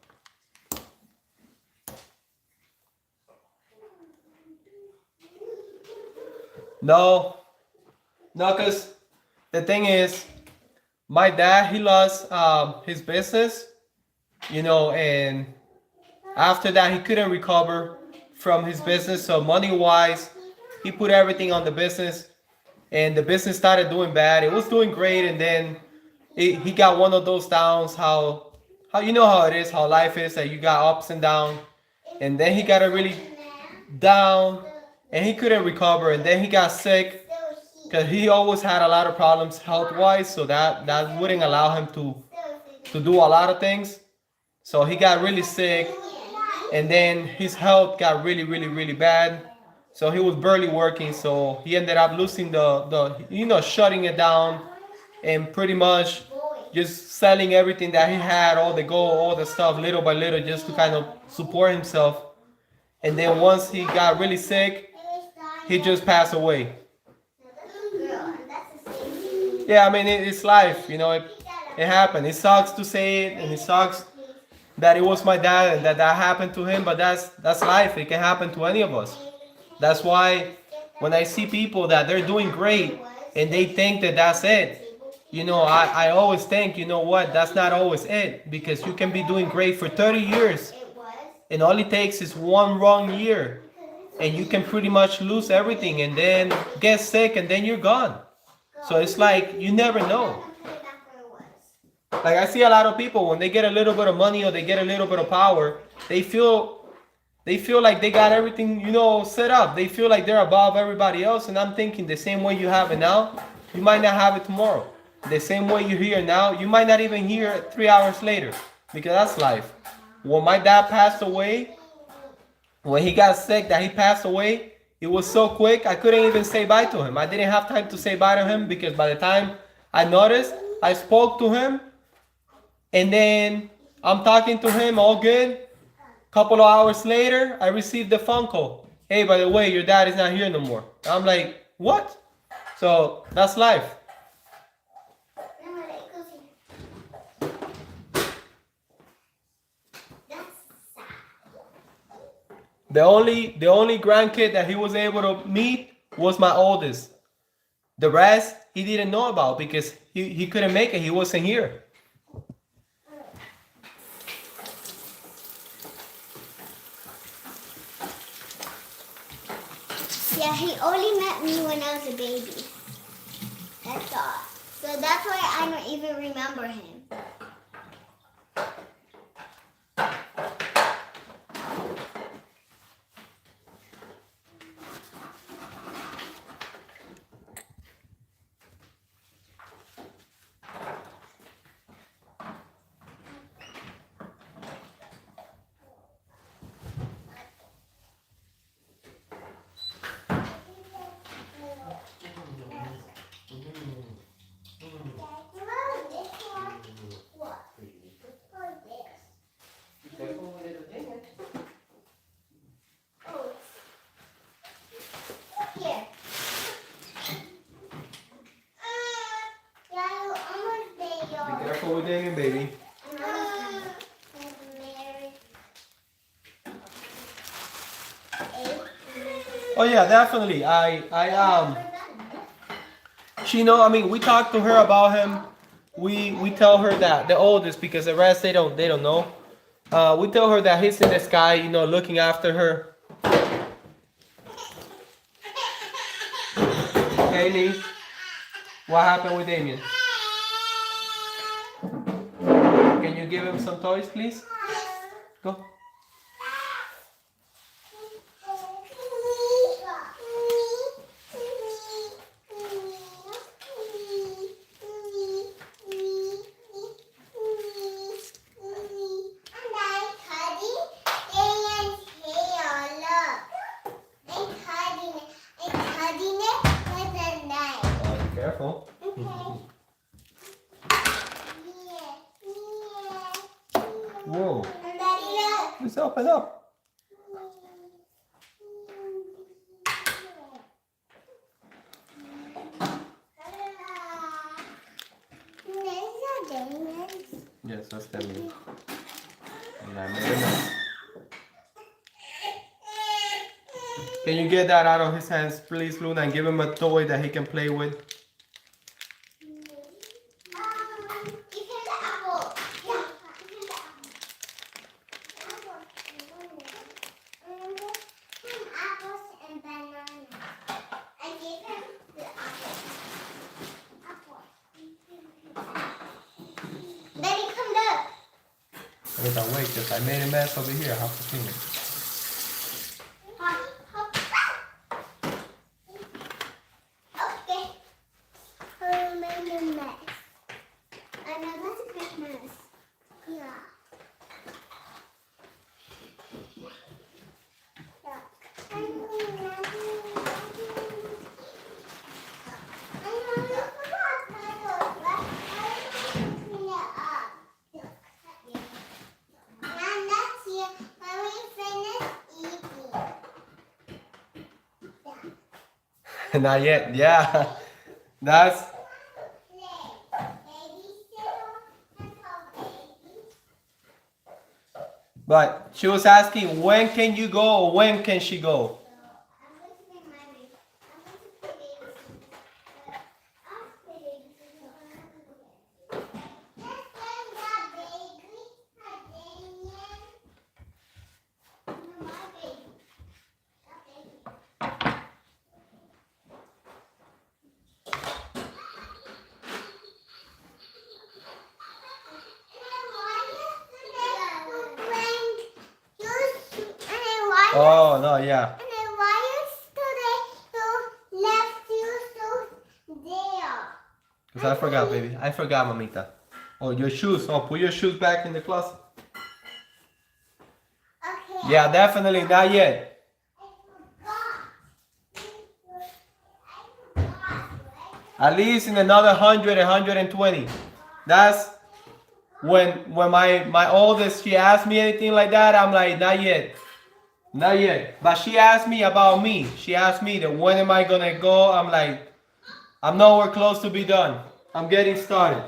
no, because the thing is, my dad, he lost his business, and after that, he couldn't recover from his business. So money wise, he put everything on the business, and the business started doing bad. It was doing great, and then he got one of those downs. How you know how it is, how life is, that you got ups and downs, and then he got a really down, and he couldn't recover, and then he got sick because he always had a lot of problems health wise. So that wouldn't allow him to do a lot of things. So he got really sick, and then his health got really, really, really bad. So he was barely working. So he ended up losing the shutting it down, and pretty much just selling everything that he had, all the gold, all the stuff, little by little, just to kind of support himself. And then once he got really sick, he just passed away. Yeah, I mean, it's life, it happened. It sucks to say it, and it sucks that it was my dad and that happened to him, but that's life. It can happen to any of us. That's why when I see people that they're doing great and they think that that's it, I always think, you know what, that's not always it, because you can be doing great for 30 years, and all it takes is one wrong year, and you can pretty much lose everything and then get sick, and then you're gone. So it's like you never know. Like, I see a lot of people, when they get a little bit of money or they get a little bit of power, they feel like they got everything, set up. They feel like they're above everybody else. And I'm thinking, the same way you have it now, you might not have it tomorrow. The same way you hear now, you might not even hear it 3 hours later, because that's life. When my dad passed away, when he got sick, that he passed away, it was so quick, I couldn't even say bye to him. I didn't have time to say bye to him, because by the time I noticed, I spoke to him, and then I'm talking to him, all good. Couple of hours later, I received the phone call. Hey, by the way, your dad is not here no more. I'm like, what? So that's life. The only grandkid that he was able to meet was my oldest. The rest he didn't know about because he couldn't make it. He wasn't here. Yeah, he only met me when I was a baby. That's all. So that's why I don't even remember him. Here. Be careful with Damien, baby. Oh yeah, definitely. She know. I mean, we talked to her about him. We tell her that the oldest because the rest they don't know. We tell her that he's in the sky, looking after her. Hey, Lee, what happened with Damien? Can you give him some toys, please? Go. Careful. Whoa. Just open up. Yes, that's Damien. And I made a mess. Can you get that out of his hands, please, Luna, and give him a toy that he can play with? Wait, because I made a mess over here. I have to clean it. Okay. I made a mess. I know that's a quick mess. Yeah. Not yet. Yeah. That's. But she was asking when can you go or when can she go? Oh no, yeah. And then why you left you so there? Because I forgot, baby. I forgot, mamita. Oh, your shoes. Oh, put your shoes back in the closet. Okay. Yeah, definitely not yet. At least in another 100, 120. That's when my oldest, she asked me anything like that, I'm like, not yet. Not yet. But she asked me about me. She asked me that when am I gonna go? I'm like, I'm nowhere close to be done. I'm getting started.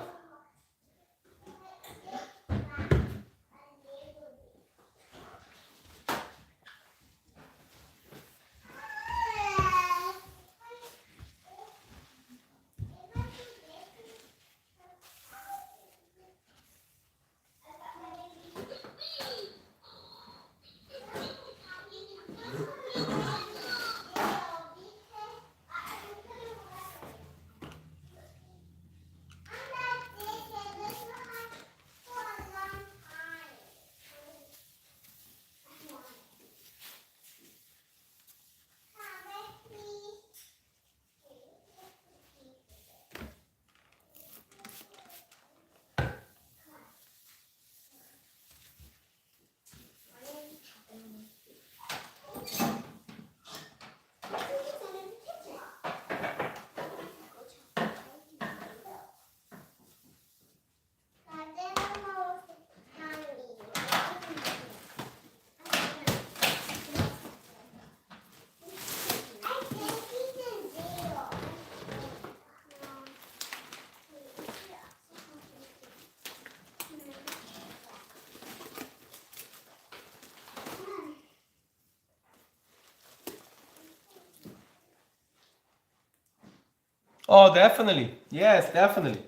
Oh, definitely. Yes, definitely.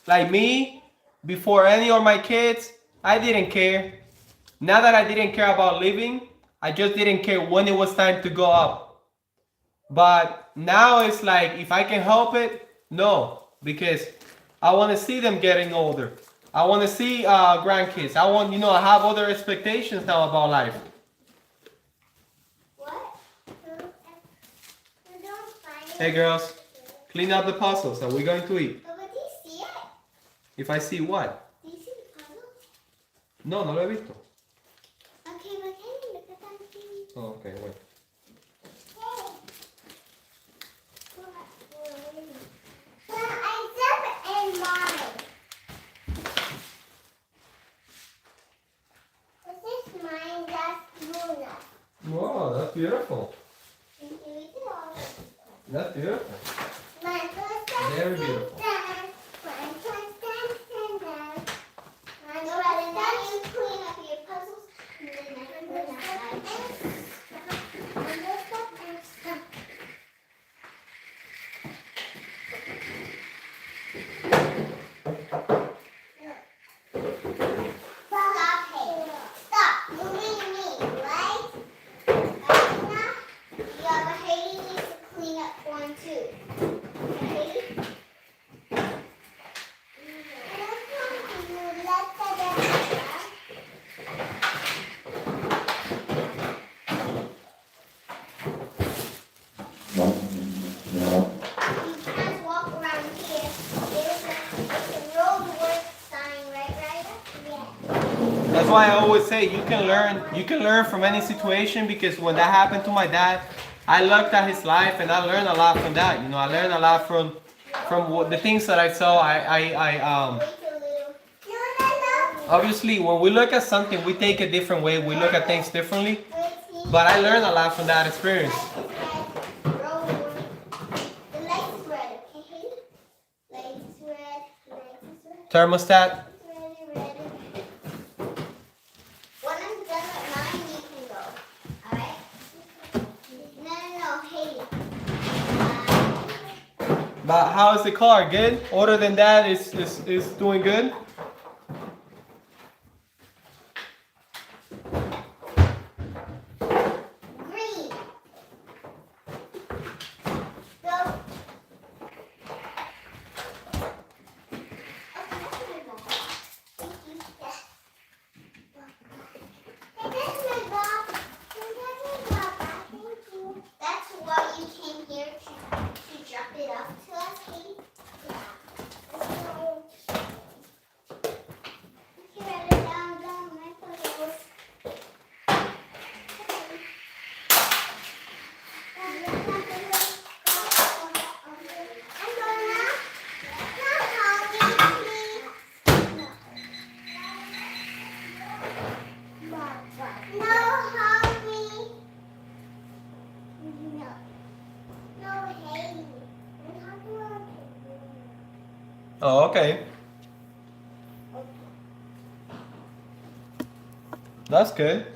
Like me, before any of my kids, I didn't care. Not that I didn't care about living, I just didn't care when it was time to go up. But now it's like if I can help it, no, because I want to see them getting older. I want to see grandkids. I want, I have other expectations now about life. What? Don't find Hey it. girls, clean up the puzzles. Are we going to eat? But do you see it? If I see what? Do you see the puzzle? No, no lo he visto. Okay, but can you look at that thing? Oh, okay, wait. Hey. Well, I jump in mine. This is mine, that's Luna. Wow, that's beautiful. And here we go. That's beautiful. My first Very beautiful. You clean up your puzzles and then I put it outside. Stop it. Stop moving me, right? Now, yeah, but Haley needs to clean up one too. Haley? You can't walk around here. There's a road work sign, right, Ryder? Yeah. That's why I always say you can learn from any situation because when that happened to my dad, I looked at his life and I learned a lot from that. I learned a lot from the things that I saw. Wait a little. No. Obviously when we look at something we take a different way. We look at things differently. Wait, But I learned a lot from that experience. road work. The light is red, okay, Haley? Light is red. Light is red. Thermostat. Red. When I'm done with mine, you can go. Alright? No, Haley. But how is the car? Good? Other than that, is doing good? Green. Go. That's why you came here to drop it off to us, Katie? Okay, write it down my photos. Oh, okay. That's good.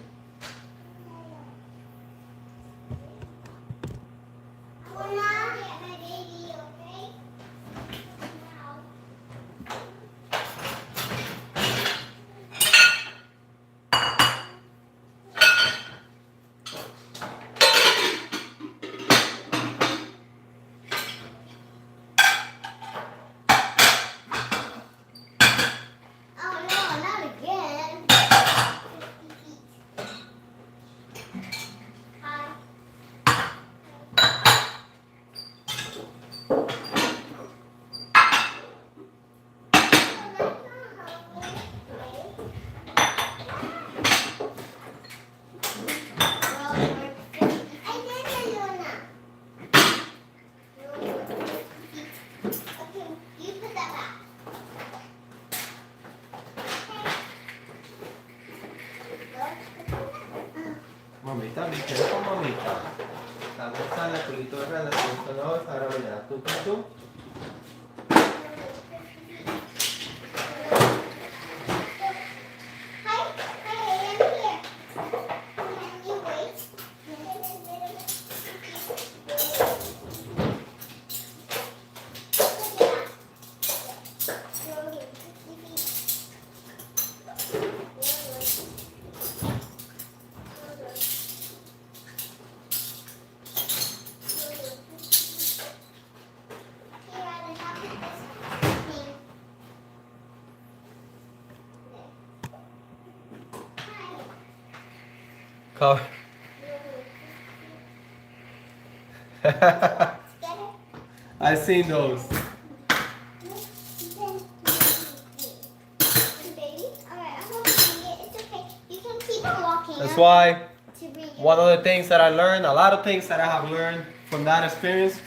Oh no, not again. Hi. Okay, you put that back. Mamita, be careful, mamita. Estamos sana, culito de rana, culito no, ahora mañana. Tú. Hi, I'm here. Can you wait? cover. I've seen those. That's why one of the things that I learned, a lot of things that I have learned from that experience,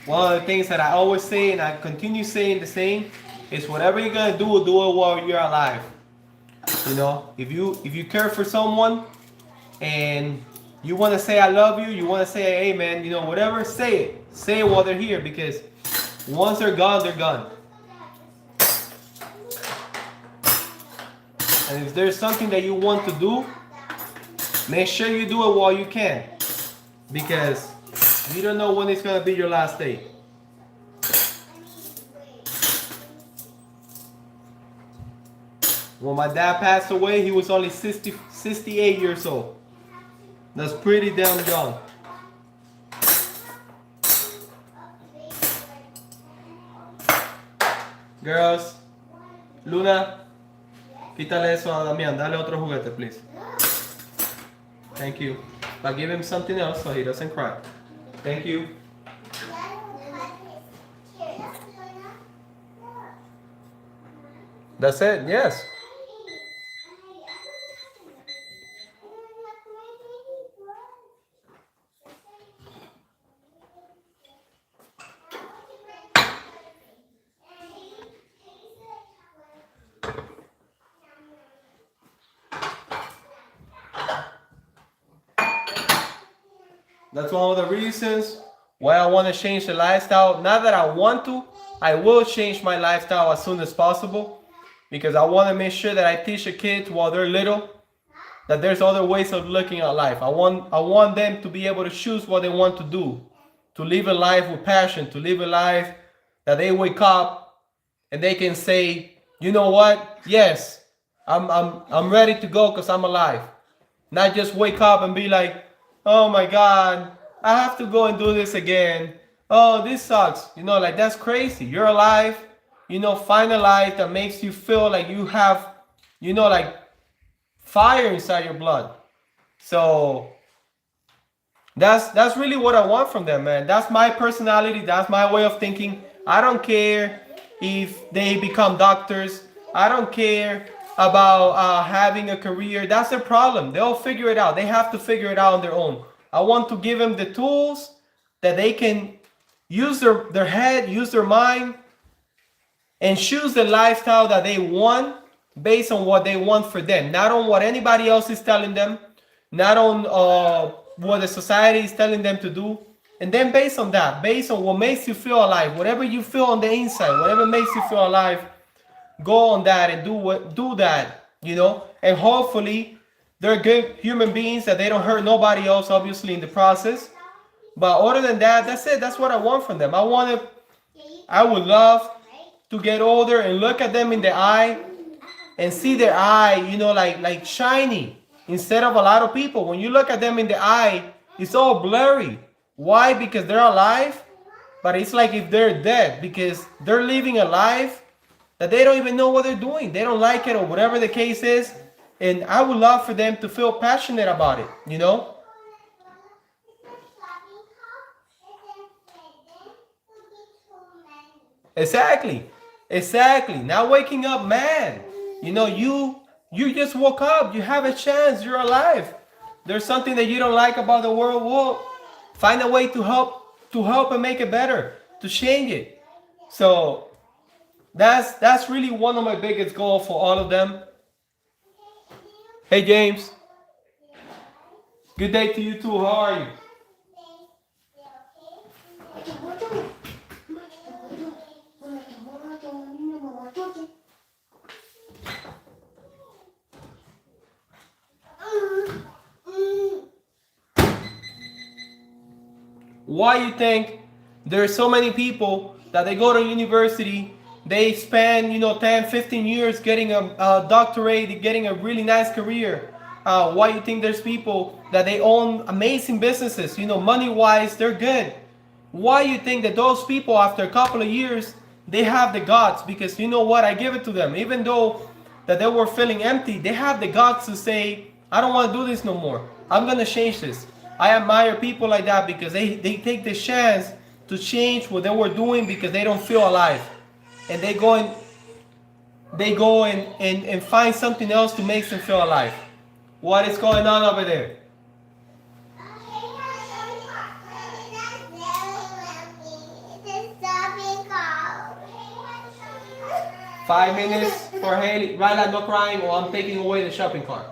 one of the things that I always say and I continue saying the same is whatever you're gonna do it while you're alive. You know, if you care for someone and you want to say I love you, you want to say hey man, you know, whatever, say it while they're here, because once they're gone, they're gone. And if there's something that you want to do, make sure you do it while you can, because you don't know when it's gonna be your last day. When my dad passed away, he was only 68 years old. That's pretty damn young. Girls, Luna, quítale eso a Damián. Dale otro juguete, please. Thank you. But give him something else so he doesn't cry. Thank you. That's it, yes. That's one of the reasons why I want to change the lifestyle. Not that I want to, I will change my lifestyle as soon as possible, because I want to make sure that I teach the kids while they're little that there's other ways of looking at life. I want them to be able to choose what they want to do, to live a life with passion, to live a life that they wake up and they can say, you know what? Yes, I'm ready to go because I'm alive. Not just wake up and be like, oh my God, I have to go and do this again. Oh, this sucks. You know, like that's crazy. You're alive. You know, find a life that makes you feel like you have, you know, like fire inside your blood. So that's really what I want from them, man. That's my personality. That's my way of thinking. I don't care if they become doctors. I don't care about having a career. That's their problem. They'll figure it out. They have to figure it out on their own. I want to give them the tools that they can use their head, use their mind, and choose the lifestyle that they want based on what they want for them, not on what anybody else is telling them, not on what the society is telling them to do. And then based on that, based on what makes you feel alive, whatever you feel on the inside, whatever makes you feel alive, go on that and do that, you know. And hopefully they're good human beings, that they don't hurt nobody else, obviously, in the process. But other than that, that's it. That's what I want from them. I would love to get older and look at them in the eye and see their eye, you know, like shiny, instead of a lot of people. When you look at them in the eye, it's all blurry. Why? Because they're alive, but it's like if they're dead, because they're living a life that they don't even know what they're doing. They don't like it, or whatever the case is. And I would love for them to feel passionate about it, you know? Exactly. Now waking up, man. You know, you just woke up. You have a chance. You're alive. There's something that you don't like about the world. Well, find a way to help and make it better, to change it. So that's really one of my biggest goals for all of them. Hey James. Good day to you too. How are you? Why you think there's so many people that they go to university, they spend, you know, 10, 15 years getting a doctorate, getting a really nice career? Why you think there's people that they own amazing businesses, you know, money-wise, they're good? Why you think that those people, after a couple of years, they have the guts? Because you know what, I give it to them. Even though that they were feeling empty, they have the guts to say, I don't want to do this no more. I'm gonna change this. I admire people like that because they take the chance to change what they were doing because they don't feel alive. And they go and find something else to make them feel alive. What is going on over there? It's a shopping cart. 5 minutes for Haley. Ryla, no crying or I'm taking away the shopping cart.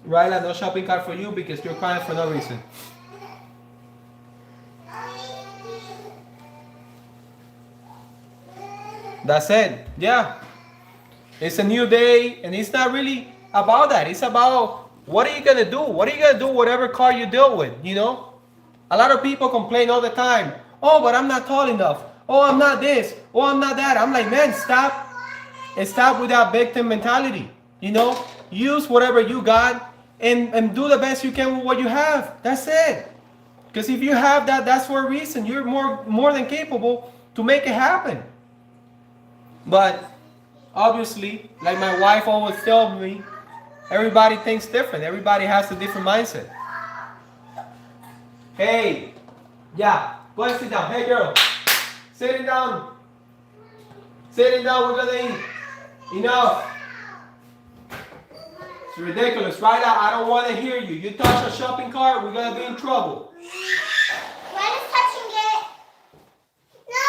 Ryla, no shopping cart for you because you're crying for no reason. That's it. Yeah. It's a new day and it's not really about that. It's about what are you going to do? What are you going to do whatever car you deal with, you know? A lot of people complain all the time. Oh, but I'm not tall enough. Oh, I'm not this. Oh, I'm not that. I'm like, man, stop. And stop with that victim mentality. You know, use whatever you got and do the best you can with what you have. That's it. Because if you have that, that's for a reason. You're more than capable to make it happen. But obviously, like my wife always tells me, everybody thinks different. Everybody has a different mindset. Hey, yeah, go and sit down. Hey, girl, sitting down. Sitting down, we're gonna eat. Enough. It's ridiculous. Right now, I don't want to hear you. You touch a shopping cart, we're gonna be in trouble. When is touching it? No.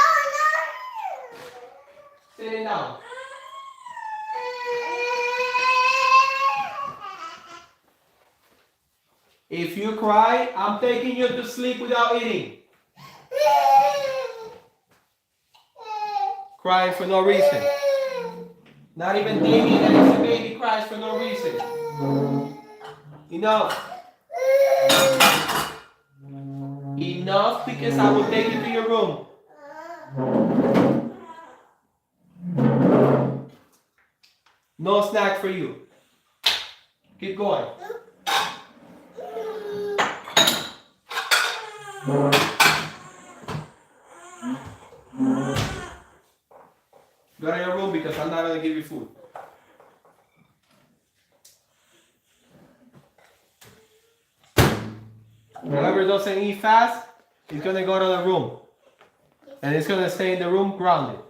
Sitting down. If you cry, I'm taking you to sleep without eating. Crying for no reason. Not even Damien, that is a baby, cries for no reason. Enough. Enough, because I will take you to your room. No snack for you. Keep going. Go to your room because I'm not going to give you food. Whoever doesn't eat fast is going to go to the room. And it's going to stay in the room grounded.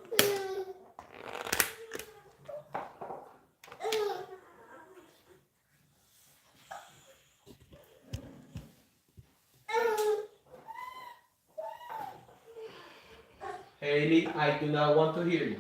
Haley, I do not want to hear you.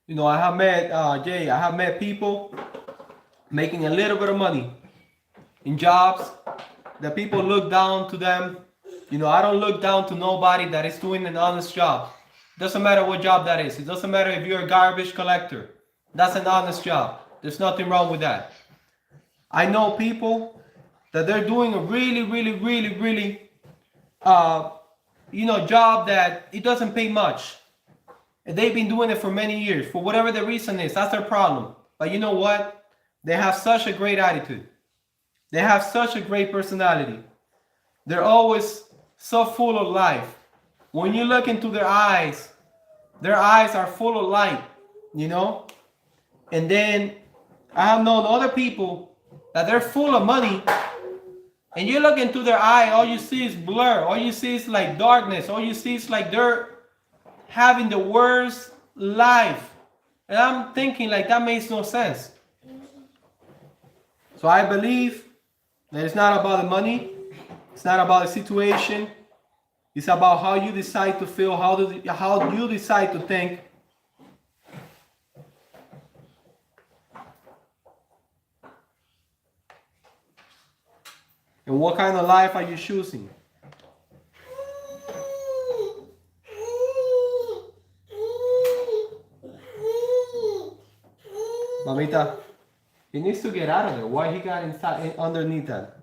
You know, I have met, Jay, I have met people making a little bit of money in jobs that people look down to them. You know, I don't look down to nobody that is doing an honest job. Doesn't matter what job that is. It doesn't matter if you're a garbage collector. That's an honest job. There's nothing wrong with that. I know people that they're doing a really, job that it doesn't pay much. And they've been doing it for many years. For whatever the reason is, that's their problem. But you know what? They have such a great attitude. They have such a great personality. They're always so full of life. When you look into their eyes are full of light, you know? And then I have known other people that they're full of money, and you look into their eye, all you see is blur. All you see is like darkness. All you see is like they're having the worst life. And I'm thinking like that makes no sense. So I believe that it's not about the money. It's not about the situation. It's about how you decide to feel, how you decide to think. And what kind of life are you choosing? Mamita, he needs to get out of there. Why he got inside underneath that?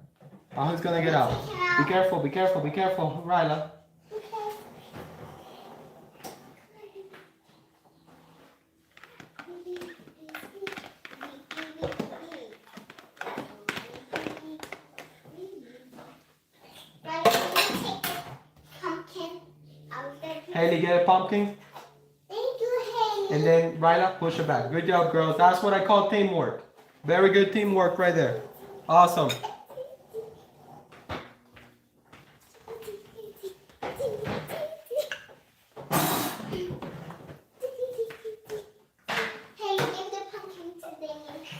How he's gonna get out? Be careful, be careful, be careful, Ryla. Haley, get a pumpkin. Thank you, Haley. And then Ryla, push it back. Good job, girls. That's what I call teamwork. Very good teamwork right there. Awesome. Haley, give the pumpkin to Benny.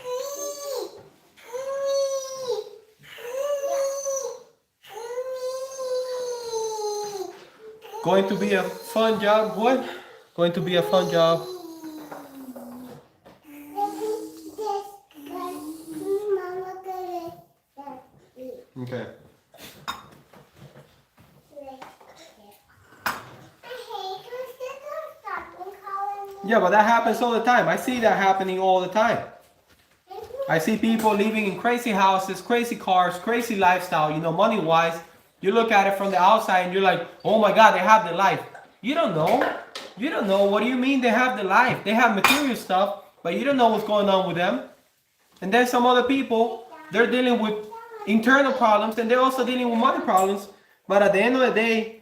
Going to be a fun job. What? Going to be a fun job. Okay. Yeah, but that happens all the time. I see that happening all the time. I see people living in crazy houses, crazy cars, crazy lifestyle, you know, money-wise. You look at it from the outside and you're like, oh my God, they have the life. You don't know. You don't know. What do you mean they have the life? They have material stuff, but you don't know what's going on with them. And then some other people, they're dealing with internal problems and they're also dealing with money problems. But at the end of the day,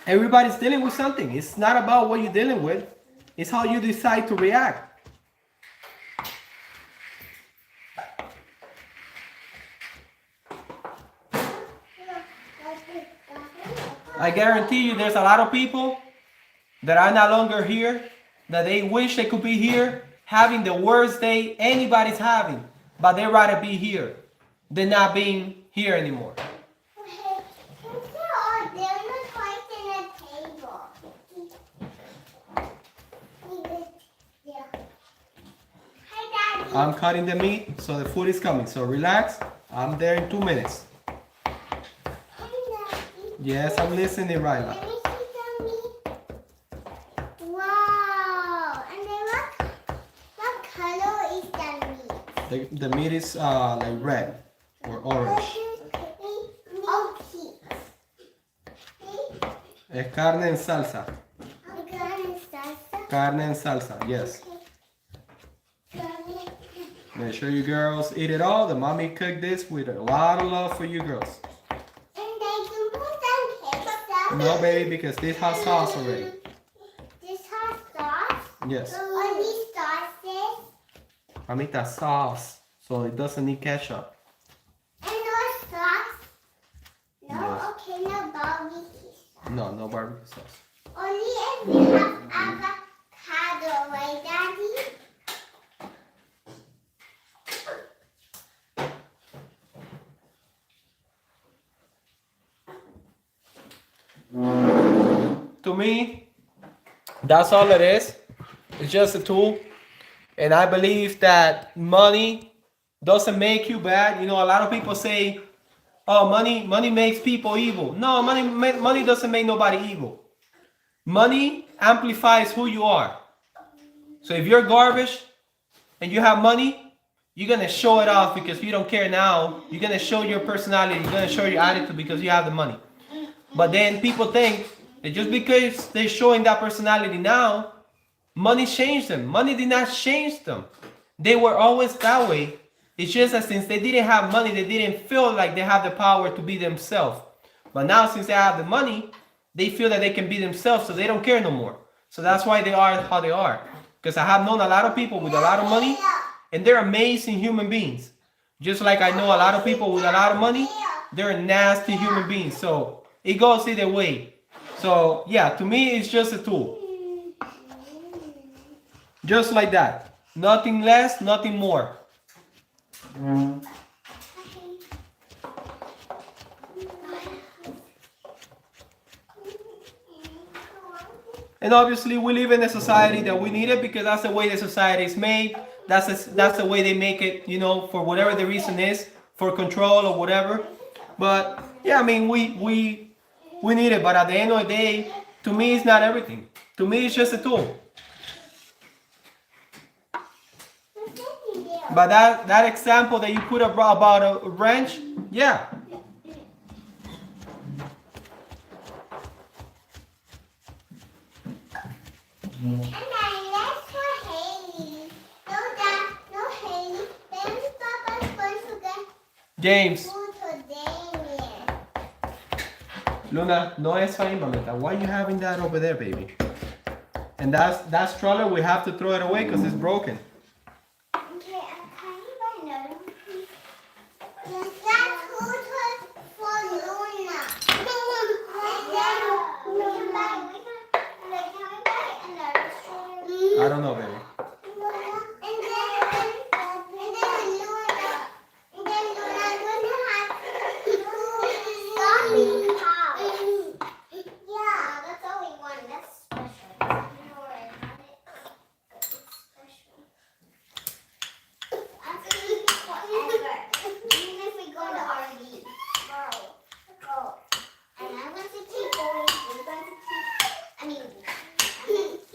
everybody's dealing with something. It's not about what you're dealing with. It's how you decide to react. I guarantee you there's a lot of people that are no longer here, that they wish they could be here, having the worst day anybody's having, but they'd rather be here than not being here anymore. I'm cutting the meat, so the food is coming. So relax. I'm there in 2 minutes. Yes, I'm listening right now. Let me see the meat. Wow. And then what color is the meat? The meat is like red or orange. Es carne en salsa. Carne en salsa, yes. Make sure you girls eat it all. The mommy cooked this with a lot of love for you girls. No, baby, because this has sauce already. This has sauce? Yes. Only sauces? Mamita, sauce. So it doesn't need ketchup. And no sauce? No? Yes. Okay, no barbecue sauce. No barbecue sauce. Only if we have avocado, right, Daddy? To me, that's all it is. It's just a tool. And I believe that money doesn't make you bad. You know, a lot of people say, oh, money makes people evil. No, money doesn't make nobody evil. Money amplifies who you are. So if you're garbage and you have money, you're going to show it off because you don't care now. You're going to show your personality. You're going to show your attitude because you have the money. But then people think that just because they're showing that personality now, money changed them. Money did not change them. They were always that way. It's just that since they didn't have money, they didn't feel like they have the power to be themselves. But now since they have the money, they feel that they can be themselves, so they don't care no more. So that's why they are how they are. Because I have known a lot of people with a lot of money, and they're amazing human beings. Just like I know a lot of people with a lot of money, they're nasty human beings. So it goes either way. So yeah, to me, it's just a tool. Just like that. Nothing less, nothing more. And obviously, we live in a society that we need it because that's the way the society is made. That's the way they make it, you know, for whatever the reason is, for control or whatever. But yeah, I mean, we need it. But at the end of the day, to me, it's not everything. To me, it's just a tool. But that example that you put up about a wrench, yeah. And then that's for Haley. No, Dad, no Haley. Then Papa's going to get James. food today. Luna, no es ahí, mamita. Why are you having that over there, baby? And that stroller, we have to throw it away because it's broken. Okay, I'm trying to buy another one. That's food for Luna. And then we can buy another stroller. I don't know, baby.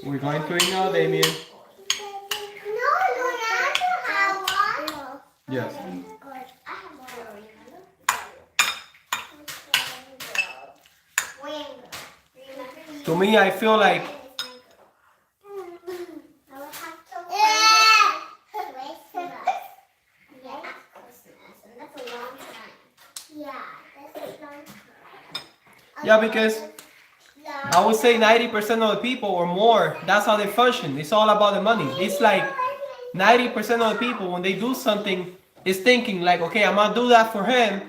We're going to eat now, Damien. No, Luna, I don't have one. Yes. To me, I feel like yeah, because I would say 90% of the people or more, that's how they function. It's all about the money. It's like 90% of the people, when they do something, is thinking like, okay, I'm gonna do that for him,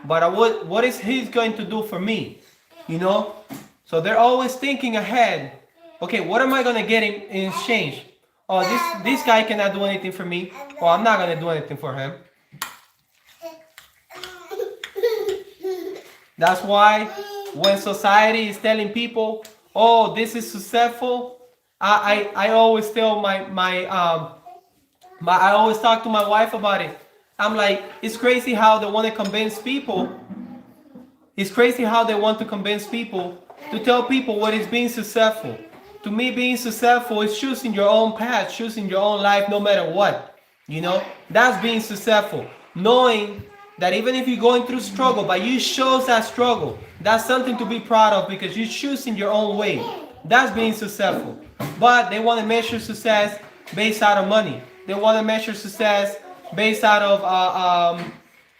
but what is he going to do for me? You know? So they're always thinking ahead. Okay, what am I gonna get in exchange? Oh, this guy cannot do anything for me. Oh, I'm not gonna do anything for him. That's why when society is telling people, oh, this is successful, I always tell I always talk to my wife about it. I'm like, it's crazy how they want to convince people. It's crazy how they want to convince people to tell people what is being successful. To me, being successful is choosing your own path, choosing your own life no matter what. You know, that's being successful. Knowing that even if you're going through struggle, but you chose that struggle, that's something to be proud of because you're choosing your own way. That's being successful. But they want to measure success based out of money. They want to measure success based out of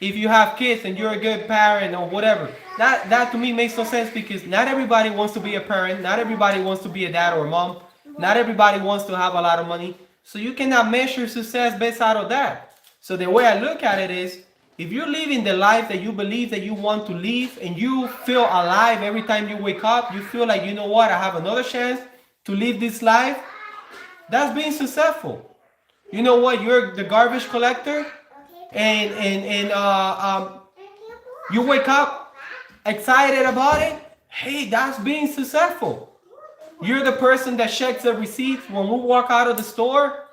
if you have kids and you're a good parent or whatever. That to me makes no sense because not everybody wants to be a parent. Not everybody wants to be a dad or a mom. Not everybody wants to have a lot of money. So you cannot measure success based out of that. So the way I look at it is, if you're living the life that you believe that you want to live and you feel alive every time you wake up, you feel like, you know what, I have another chance to live this life, that's being successful. You know what, you're the garbage collector and you wake up excited about it, hey, that's being successful. You're the person that checks the receipts when we walk out of the store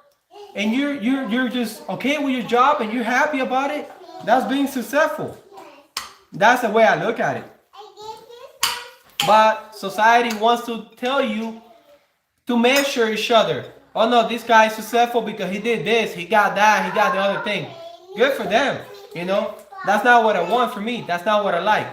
and you're just okay with your job and you're happy about it. That's being successful. That's the way I look at it. But society wants to tell you to measure each other. Oh no, this guy is successful because he did this, he got that, he got the other thing. Good for them, you know. That's not what I want for me. That's not what I like.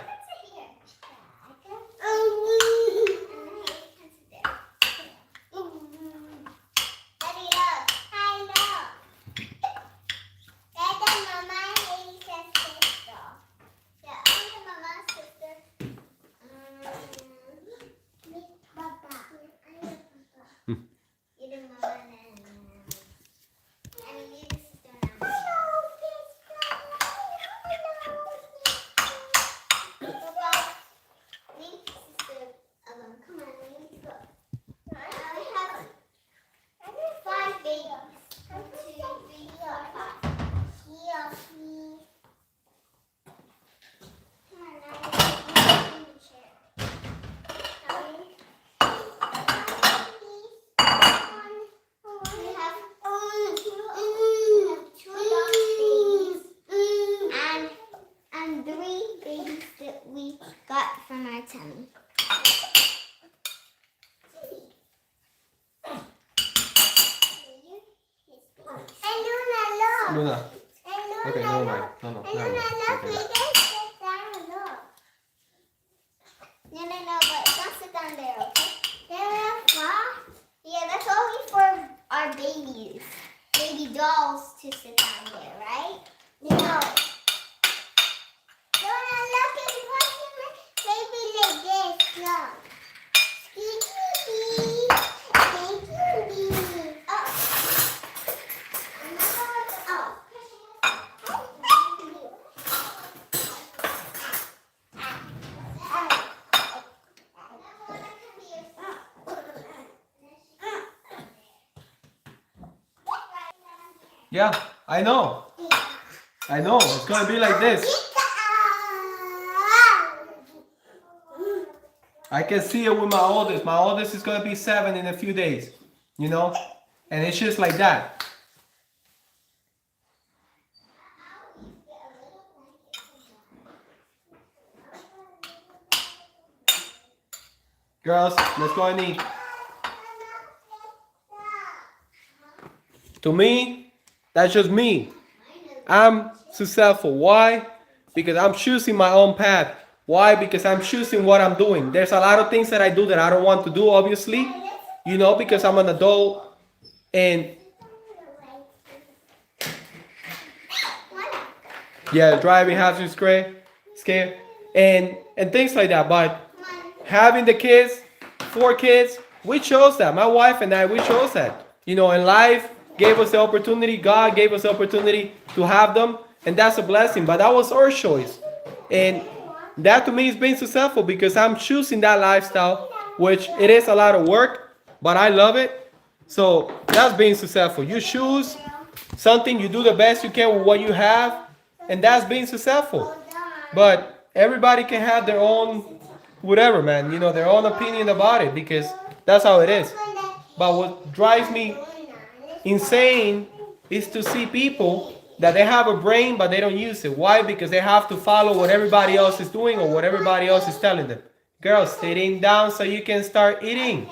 Luna. And Okay, Luna, never mind. look. No, And never mind. Luna, look, Okay. we can sit down, look. No, but don't sit down there, okay? Yeah, that's only for our babies. Baby dolls to sit down there, right? No. Luna, look, it's watching baby like this, look. Excuse me, thank you, please. Yeah, I know. I know. It's gonna be like this. I can see it with my oldest. My oldest is gonna be 7 in a few days. You know? And it's just like that. Girls, let's go and eat. To me, that's just me. I'm successful. Why? Because I'm choosing my own path. Why? Because I'm choosing what I'm doing. There's a lot of things that I do that I don't want to do, obviously. You know, because I'm an adult and yeah, driving has you scared, and things like that. But having the kids, 4 kids, we chose that. My wife and I, we chose that. You know, in life gave us the opportunity. God gave us the opportunity to have them, and that's a blessing. But that was our choice, and that to me is being successful because I'm choosing that lifestyle, which it is a lot of work, but I love it. So that's being successful. You choose something, you do the best you can with what you have, and that's being successful. But everybody can have their own whatever, man, you know, their own opinion about it because that's how it is. But what drives me insane is to see people that they have a brain but they don't use it. Why? Because they have to follow what everybody else is doing or what everybody else is telling them. Girls, sitting down so you can start eating.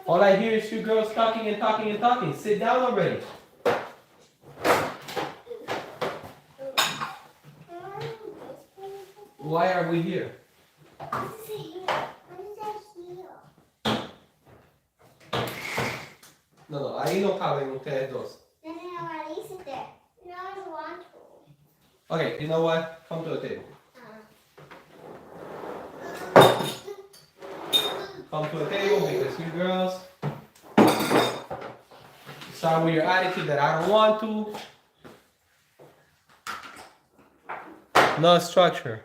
All I hear is you girls talking and talking and talking. Sit down already. Why are we here? No, no, ahí no caben ustedes dos. Okay, you know what? Come to the table. Come to the table because you girls start with your attitude that I don't want to. No structure.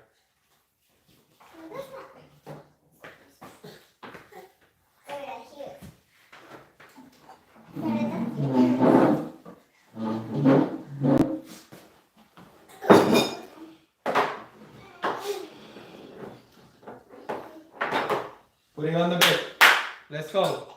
Putting on the bed. Let's go.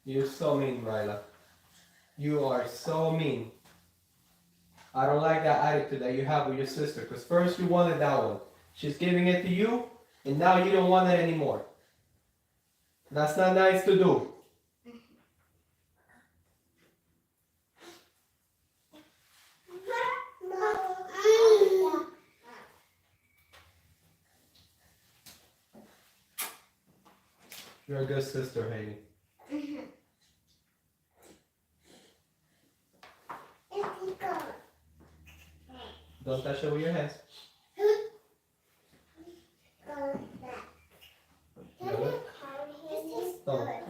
You're so mean, Ryla. You are so mean. I don't like that attitude that you have with your sister. Because first you wanted that one. She's giving it to you, and now you don't want it anymore. That's not nice to do. You're a good sister, Haley. Don't touch it with your hands. Don't.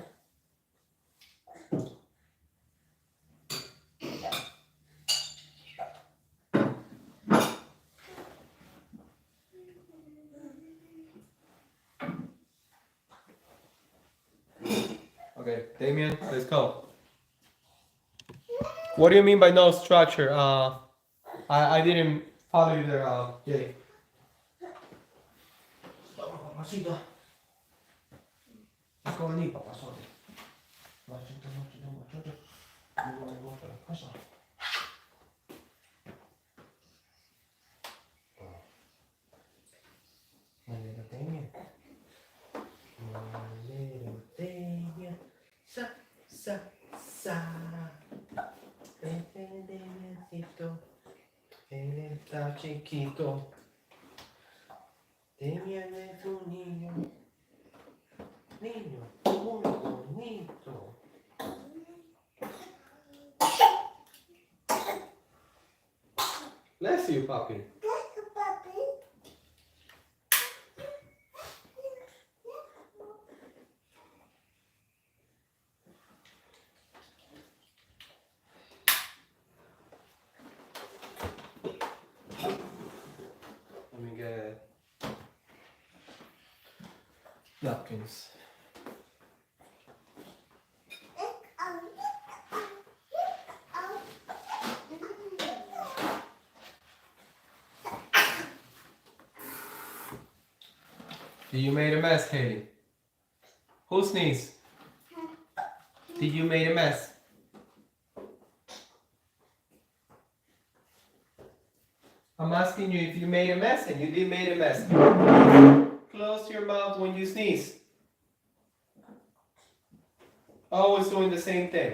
Okay, Damien, let's go. What do you mean by no structure? I didn't follow you there, Jay. Vamos, papacito. Ikaw ni papasote. Machito, machito, machito. Luego para casa. Manera teña. Manera teña. Sa, sa, sa. Necesito. Él está chiquito. Teña es un niño. Niño, muy bonito. Bless you, puppy. Let me get napkins. Did you made a mess, Haley? Who sneezed? Did you made a mess? I'm asking you if you made a mess, and you did made a mess. Close your mouth when you sneeze. Always doing the same thing.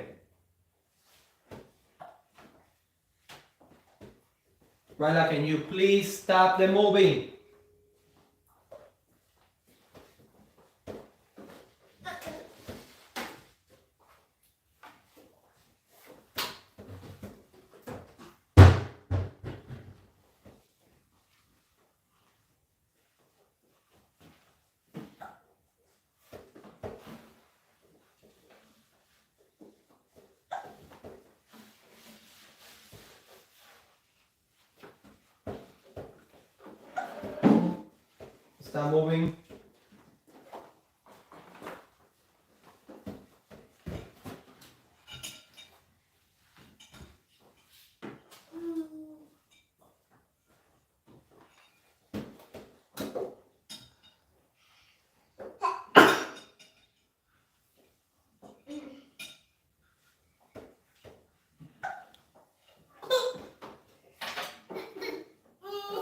Ryla, can you please stop the moving? Stop moving.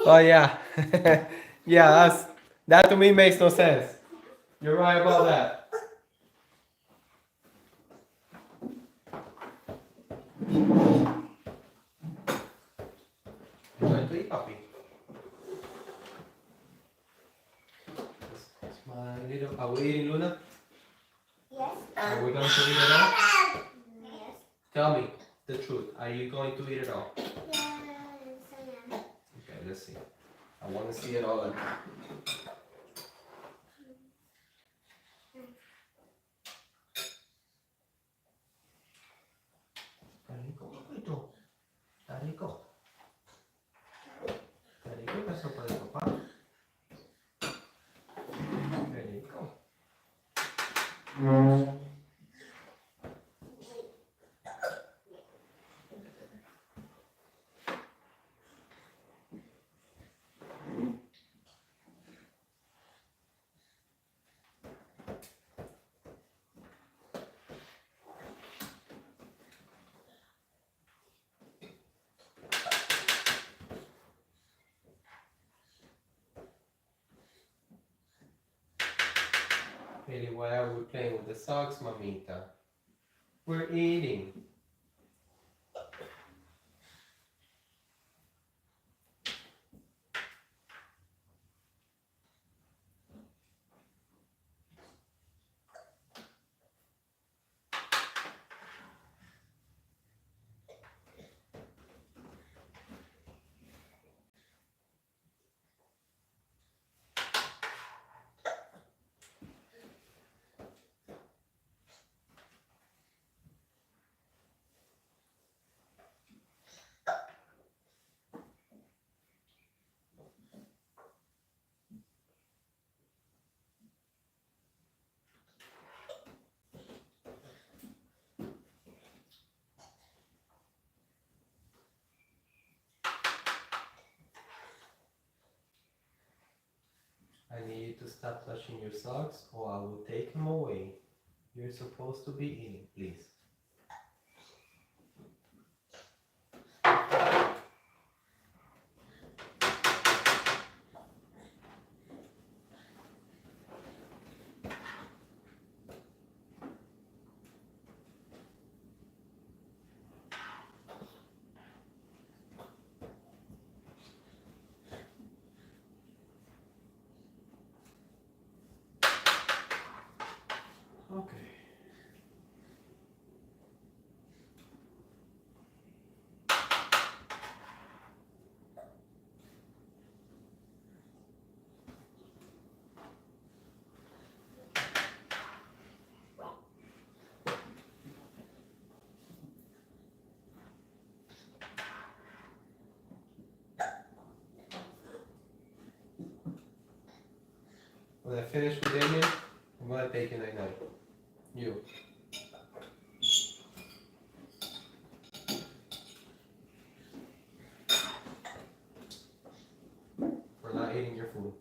Oh yeah, yeah. That to me makes no sense. You're right about that. Enjoy to eat, puppy. It's my little. Are we eating, Luna? Yes. Are we going to eat it all? Yes. Tell me the truth. Are you going to eat it all? Yes, I am. Okay, let's see. I want to see it all. Rico, papito. Está rico. Está rico la sopa de papá. Qué rico. Really, why are we playing with the socks, mamita? We're eating. to stop touching your socks or I will take them away. You're supposed to be eating, please. Okay. When I finish with Damien, I'm gonna take you night-night. You. For not eating your food.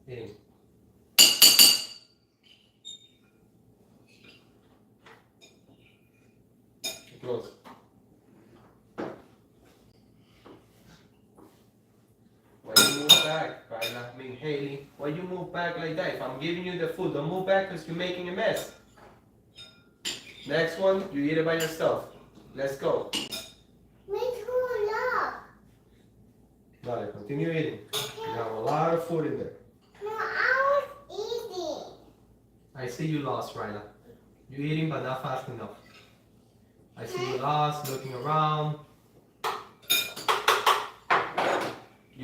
Eating. Close. Why you move back, Carla? I mean, Haley, why you move back like that? If I'm giving you the food, don't move back because you're making a mess. Next one, you eat it by yourself. Let's go. Me too, love. Vale, continue eating. You have a lot of food in there. No, I was eating. I see you lost, Ryla. You're eating, but not fast enough. I see you lost, looking around.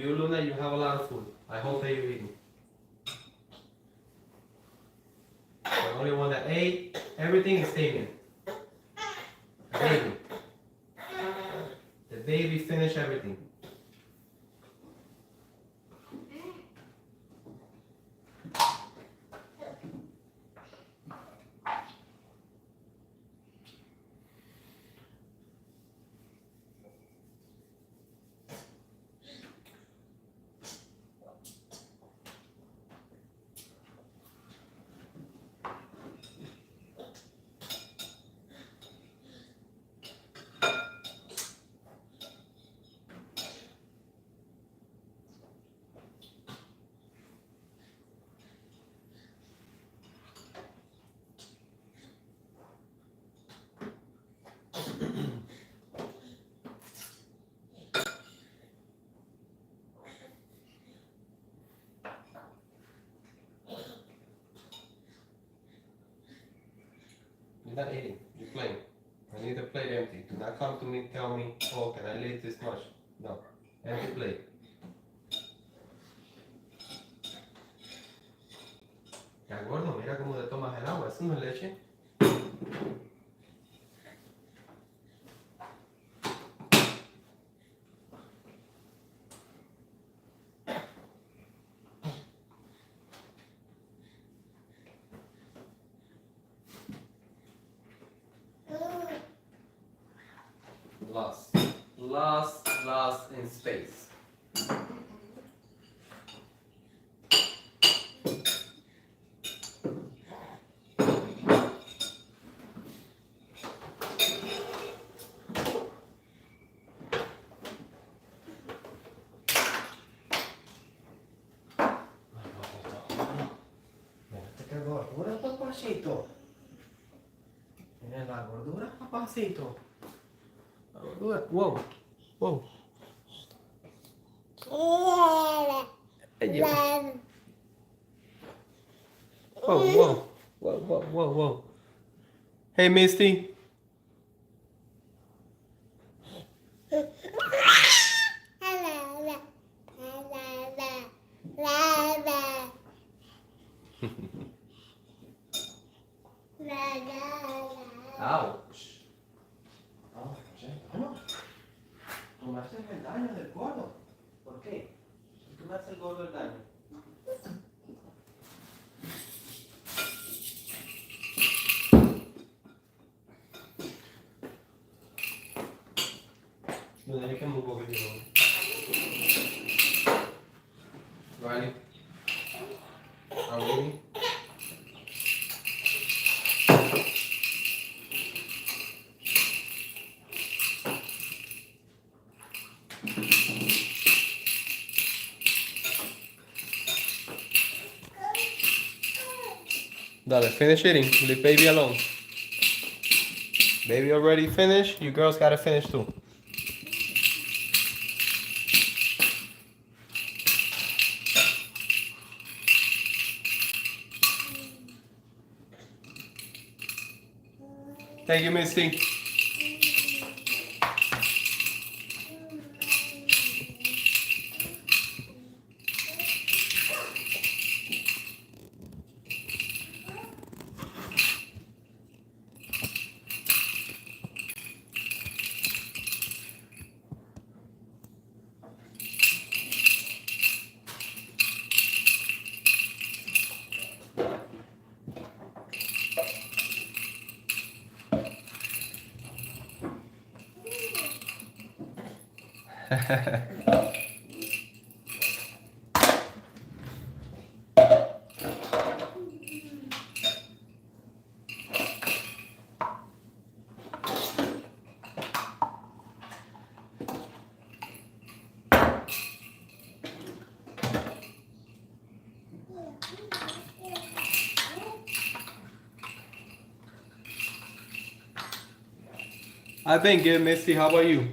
You, Luna, you have a lot of food. I hope that you're eating. The only one that ate everything is Damien. The baby. The baby finished everything. You're not eating. You're playing. I need the plate empty. Do not come to me and tell me, oh, can I eat this much? No. Empty plate. Ya gordo, mira cómo te tomas el agua. ¿Eso no es leche? Lost. Lost in space. Mira qué gordura, papacito. Mira la gordura, papacito. Whoa, whoa. Whoa. Hey, Misty. Ouch. Tú me haces el daño del gordo. ¿Por qué? Tú me haces el gordo el daño. No, you can move over here. Riley? Are we eating? Dale, finish eating. Leave baby alone. Baby already finished. You girls gotta finish too. Thank you, Misty. I've been good, Misty. How about you?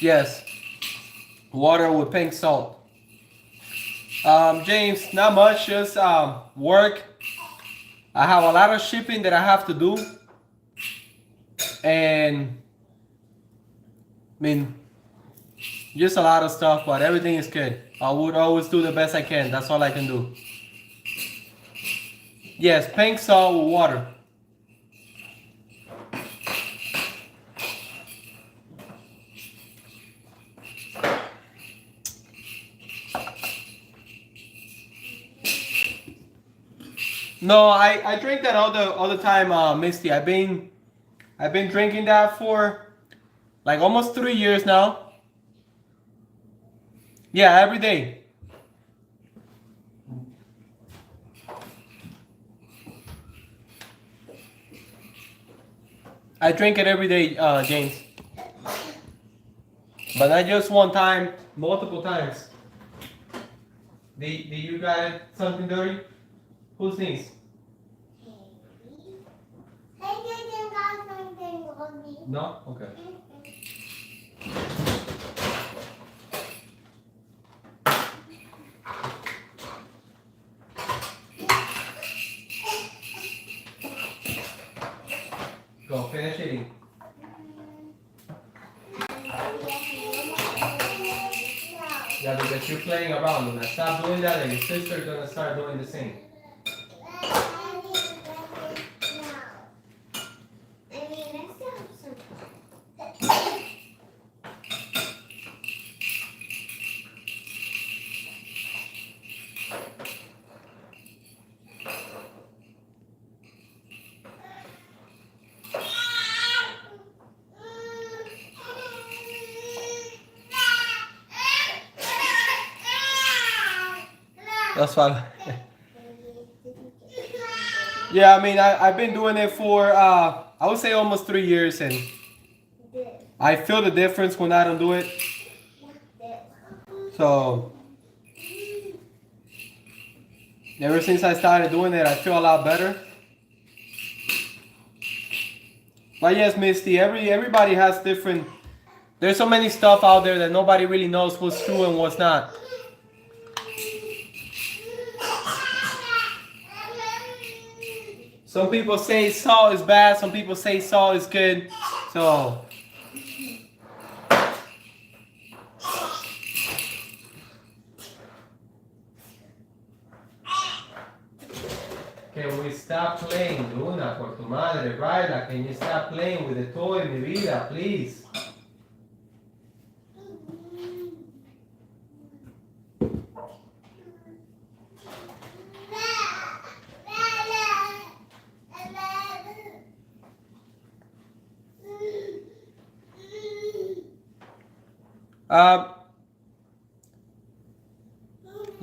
Yes, water with pink salt. James, not much, just work. I have a lot of shipping that I have to do, and I mean, just a lot of stuff, but everything is good. I would always do the best I can. That's all I can do. Yes, pink salt with water. No, I drink that all the time, Misty. I've been drinking that for like almost 3 years now. Yeah, every day. I drink it every day, James. But not just one time, multiple times. Did you got something dirty? Who sneezed? No? Okay. Go, finish eating. Yeah, because you're playing around. When I stop doing that, and your sister's gonna start doing the same. That's fine. Yeah, I mean, I've been doing it for, I would say almost 3 years, and I feel the difference when I don't do it. So, ever since I started doing it, I feel a lot better. But yes, Misty, everybody has different, there's so many stuff out there that nobody really knows what's true and what's not. Some people say salt is bad, some people say salt is good. So Can we stop playing, Luna? Por tu madre, Ryla, can you stop playing with the toy, mi vida, please?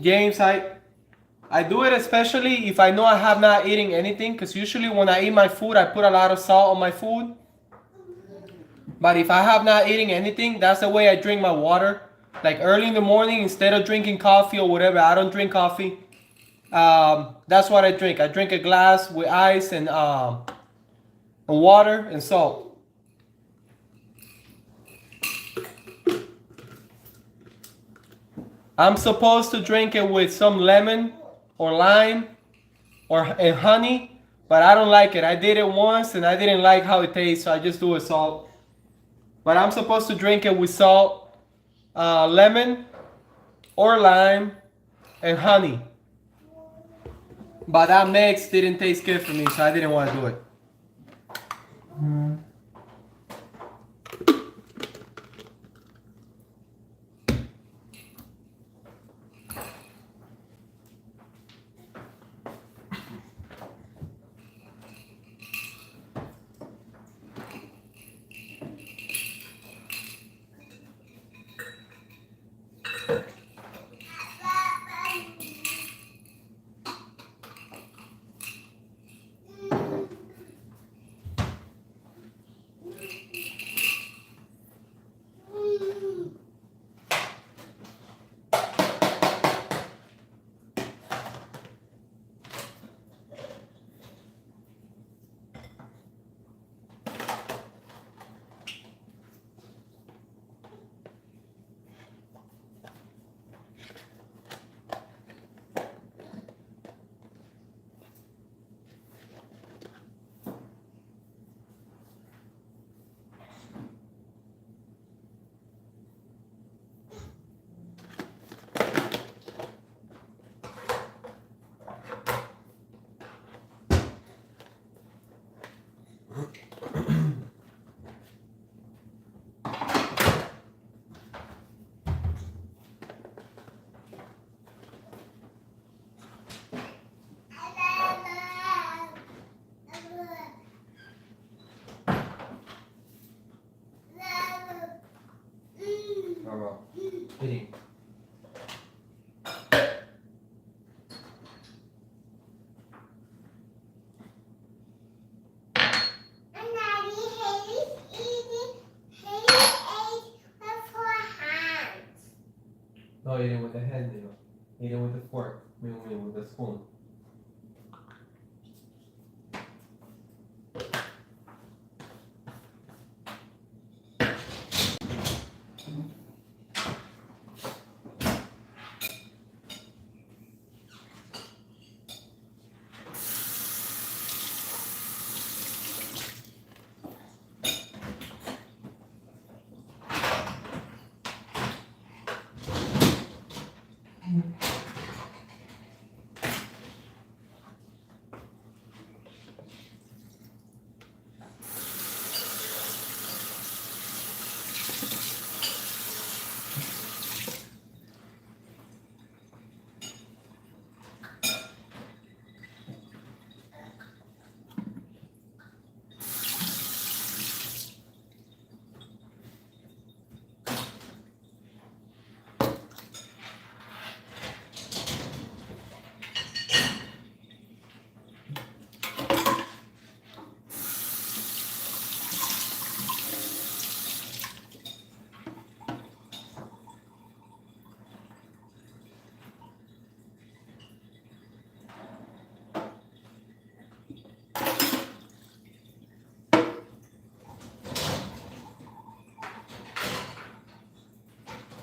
James, I do it especially if I know I have not eaten anything, because usually when I eat my food, I put a lot of salt on my food. But if I have not eaten anything, that's the way I drink my water. Like early in the morning, instead of drinking coffee or whatever, I don't drink coffee. That's what I drink. I drink a glass with ice and water and salt. I'm supposed to drink it with some lemon or lime and honey, but I don't like it. I did it once and I didn't like how it tastes, so I just do it salt. But I'm supposed to drink it with salt, lemon or lime, and honey. But that mix didn't taste good for me, so I didn't want to do it. Eating. No, eating with the hand, you know. Eating with the fork. I mean, with the spoon.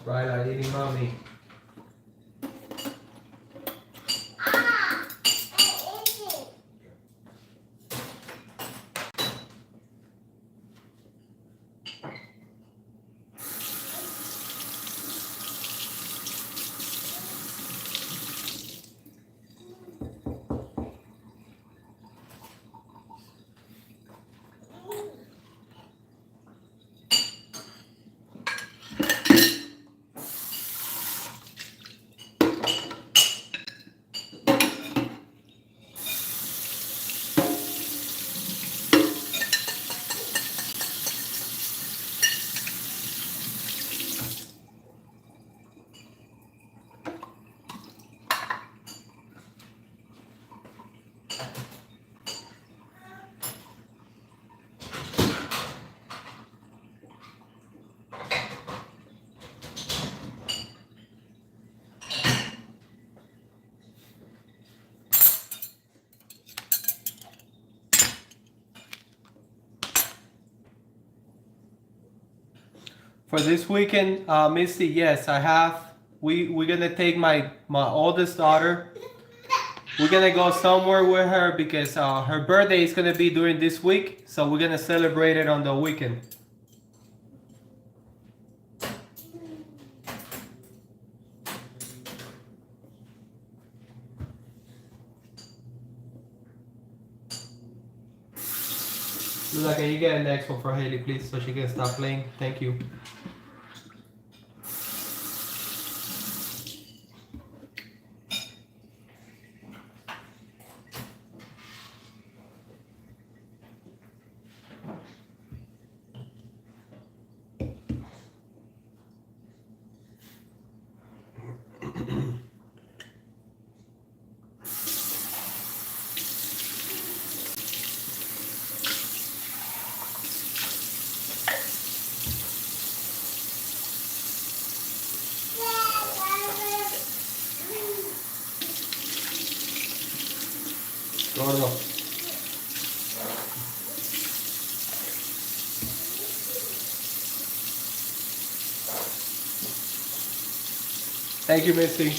Right, I'm eating mommy. For this weekend, Misty, yes, I have. We're gonna take my oldest daughter. We're gonna go somewhere with her because her birthday is gonna be during this week, so we're gonna celebrate it on the weekend. Lula, can you get an next one for Haley, please, so she can stop playing? Thank you. Gordo. Thank you, Misty.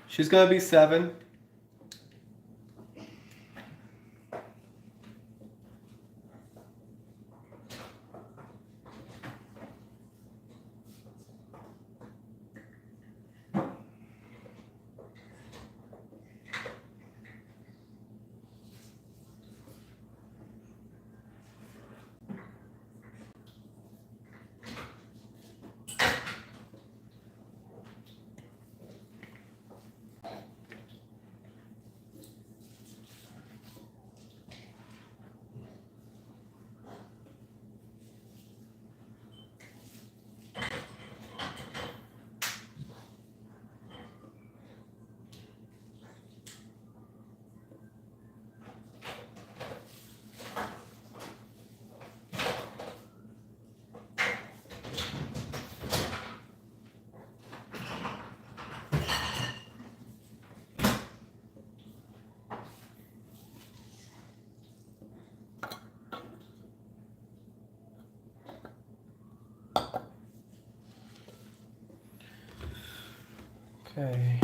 She's gonna be 7. Okay.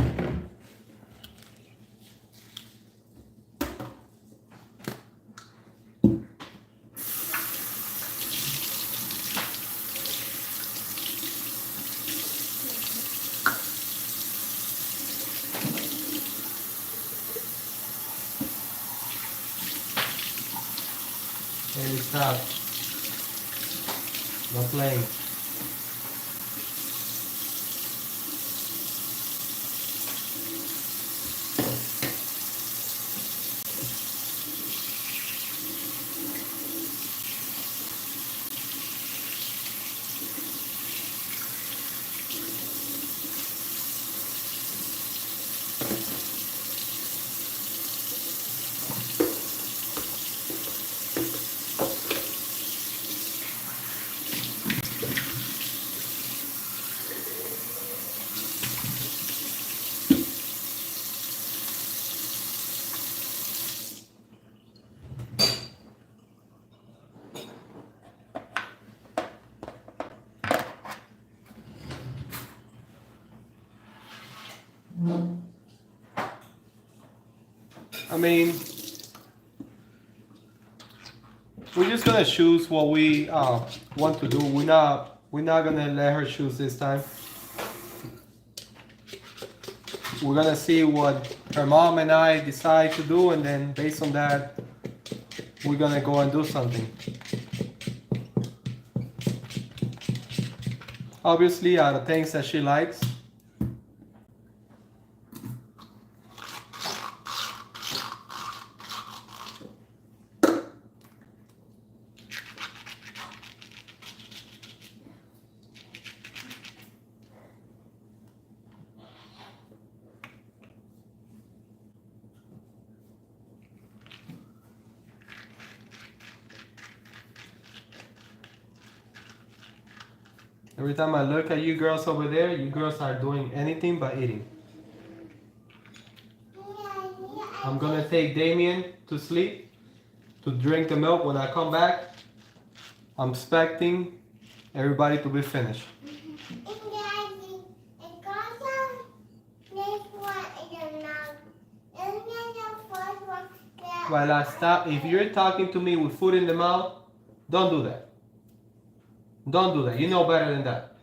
Hey, stop. No playing. I mean, we're just gonna choose what we want to do. We're not gonna let her choose this time. We're gonna see what her mom and I decide to do, and then based on that, we're gonna go and do something. Obviously, are the things that she likes. Every time I look at you girls over there, you girls are doing anything but eating. I'm gonna take Damien to sleep to drink the milk when I come back. I'm expecting everybody to be finished. While I stop, if you're talking to me with food in the mouth, don't do that. Don't do that. You know better than that.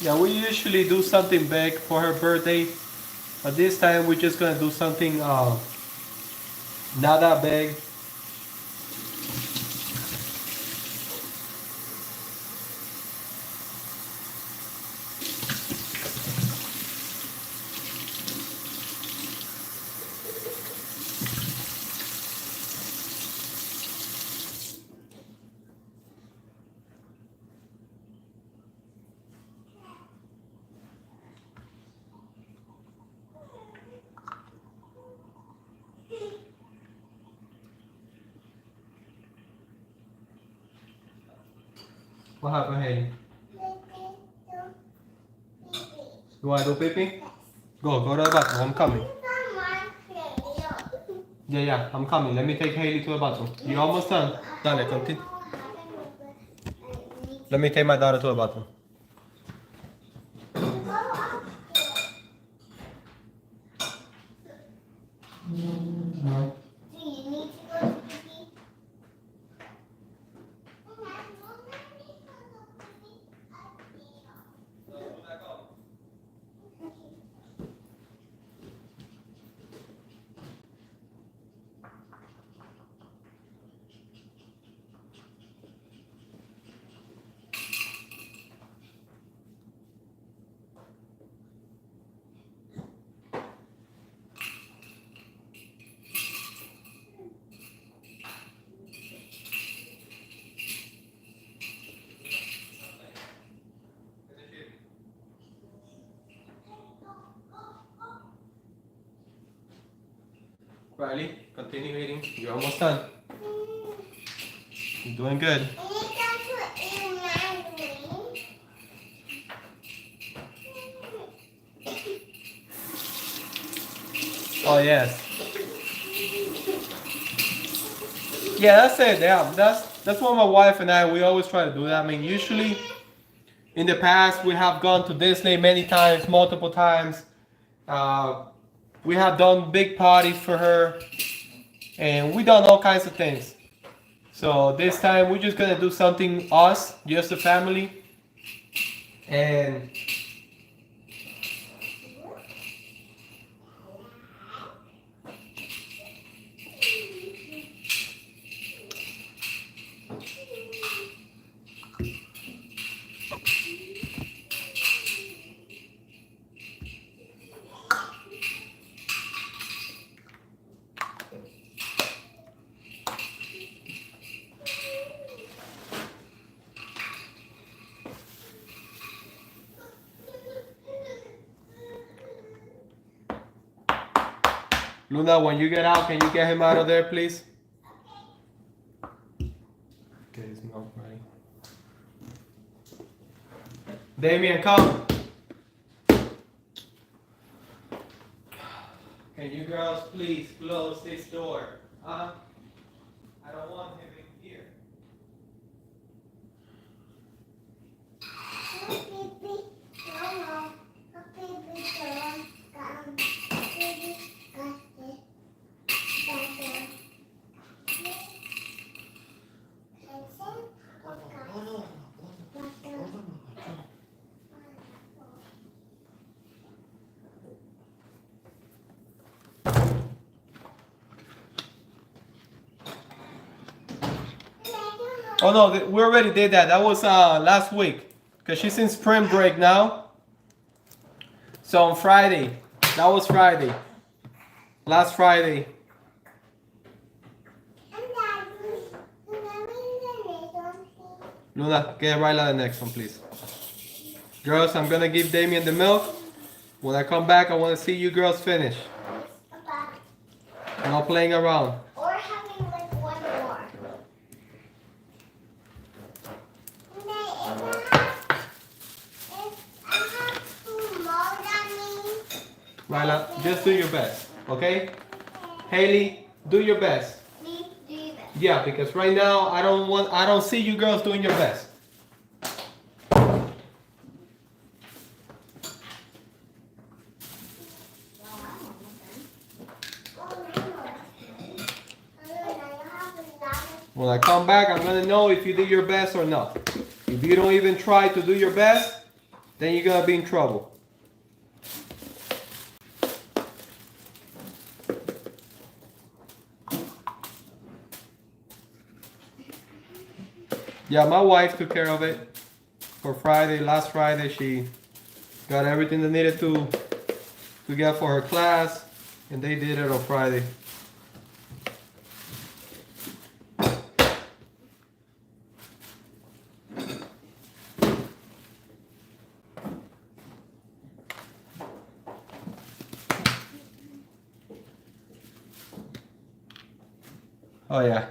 Yeah, we usually do something big for her birthday, but this time we're just gonna do something not that big. What happened, Haley? You wanna do pee? Go to the bathroom. I'm coming. Yeah, I'm coming. Let me take Haley to the bathroom. You almost done? Dale, continue. Let me take my daughter to the bathroom. Riley, continue eating. You're almost done. You're doing good. Oh yes. Yeah, that's it. Yeah, that's what my wife and I we always try to do that. I mean, usually in the past we have gone to Disney many times, multiple times. Uh, we have done big parties for her, and we done all kinds of things. So this time we're just gonna do something us, just the family, and Luna, when you get out, can you get him out of there, please? Get his milk ready. Damien, come. Can you girls please close this door? Huh? I don't want him in here. Oh no, we already did that. That was last week. Because she's in spring break now. So on Friday. That was Friday. Last Friday. Luna, get right on the next one, please. Girls, I'm gonna give Damien the milk. When I come back, I want to see you girls finish. No playing around. Or having like one more. If I have two more, that means. Ryla, just do your best, okay? Haley, do your best. Me, do your best. Yeah, because right now I don't see you girls doing your best. When I come back, I'm gonna know if you did your best or not. If you don't even try to do your best, then you're gonna be in trouble. Yeah, my wife took care of it for Friday. Last Friday, she got everything that needed to get for her class, and they did it on Friday. Oh yeah.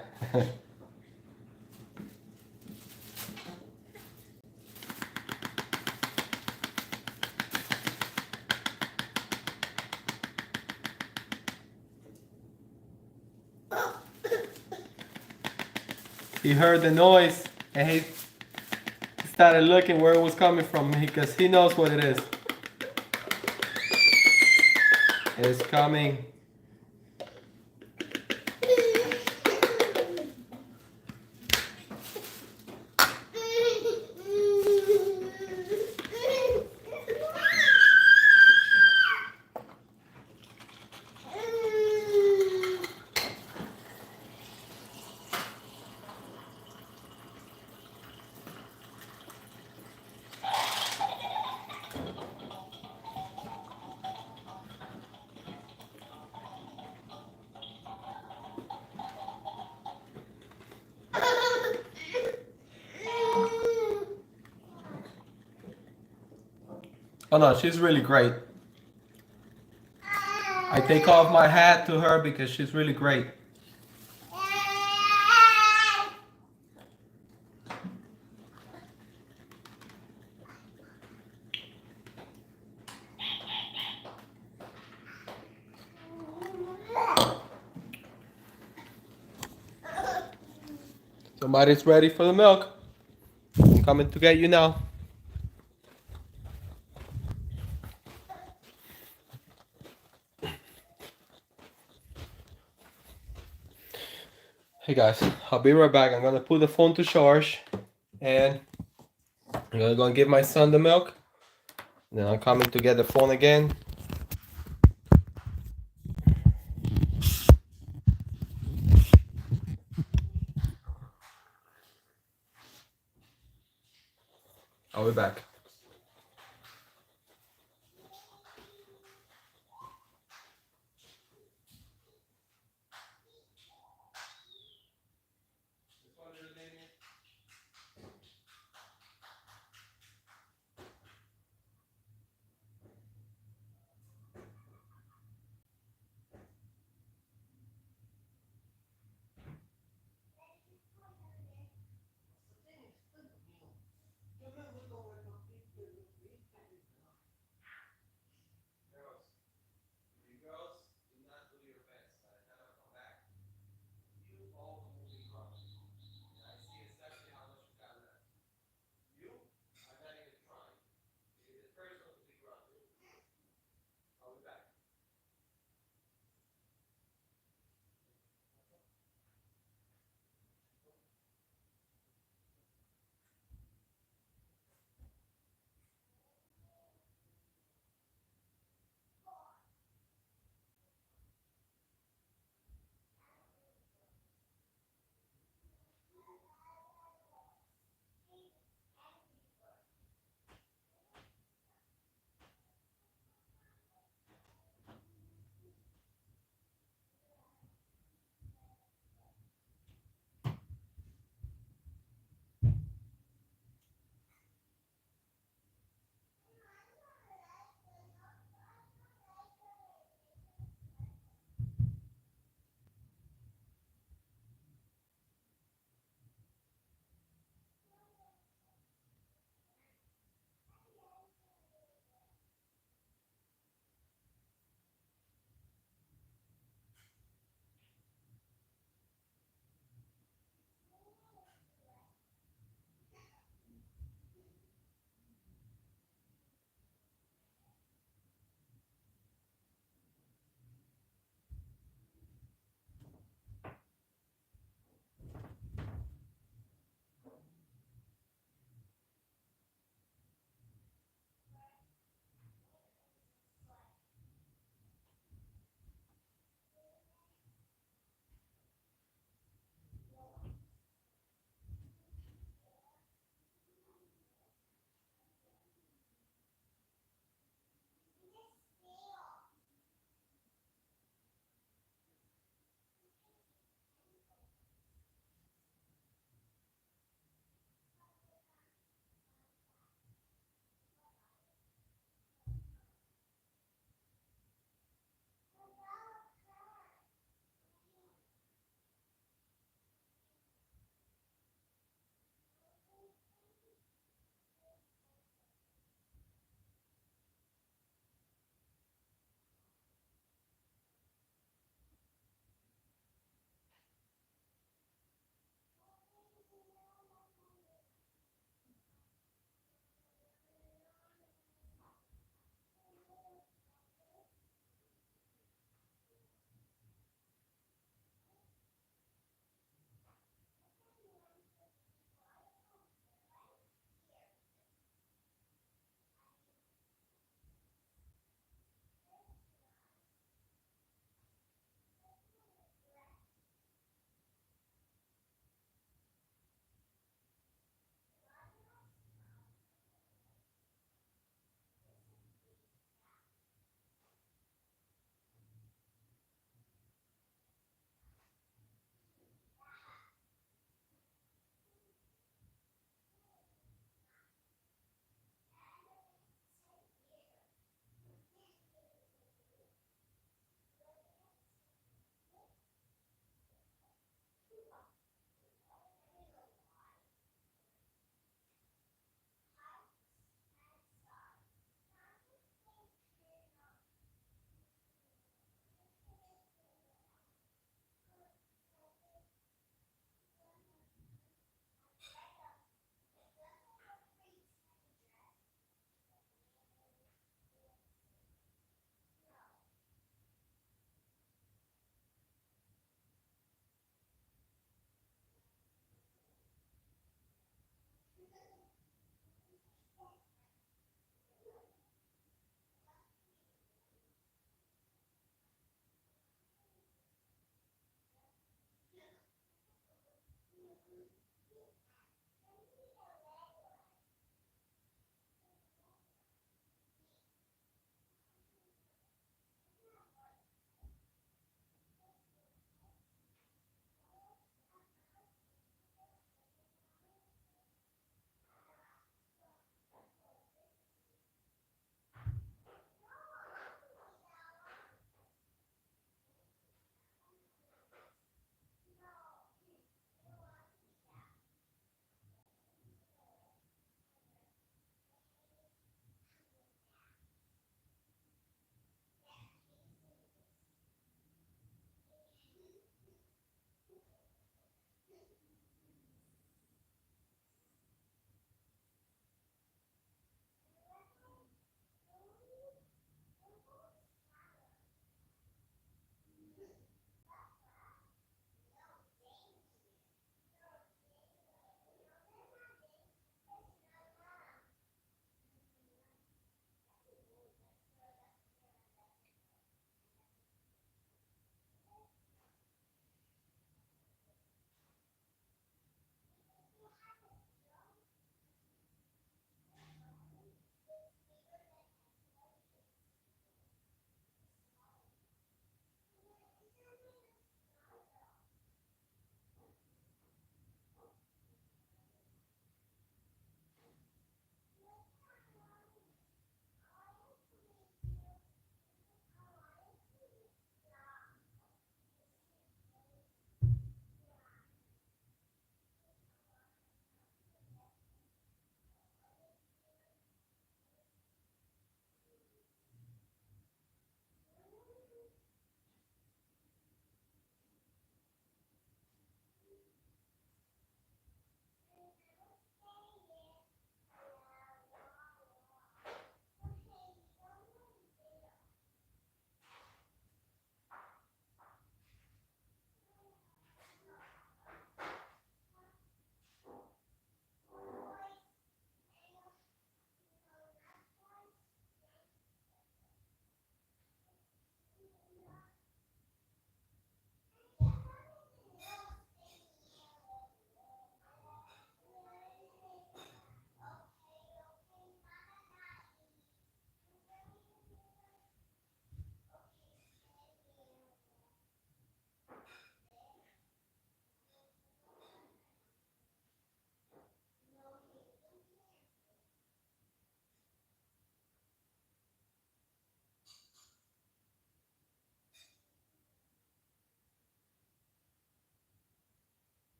He heard the noise and he started looking where it was coming from because he knows what it is. It's coming. Oh no, she's really great. I take off my hat to her because she's really great. Somebody's ready for the milk. I'm coming to get you now. Hey guys, I'll be right back. I'm gonna put the phone to charge and I'm gonna go and give my son the milk. Then I'm coming to get the phone again. I'll be back.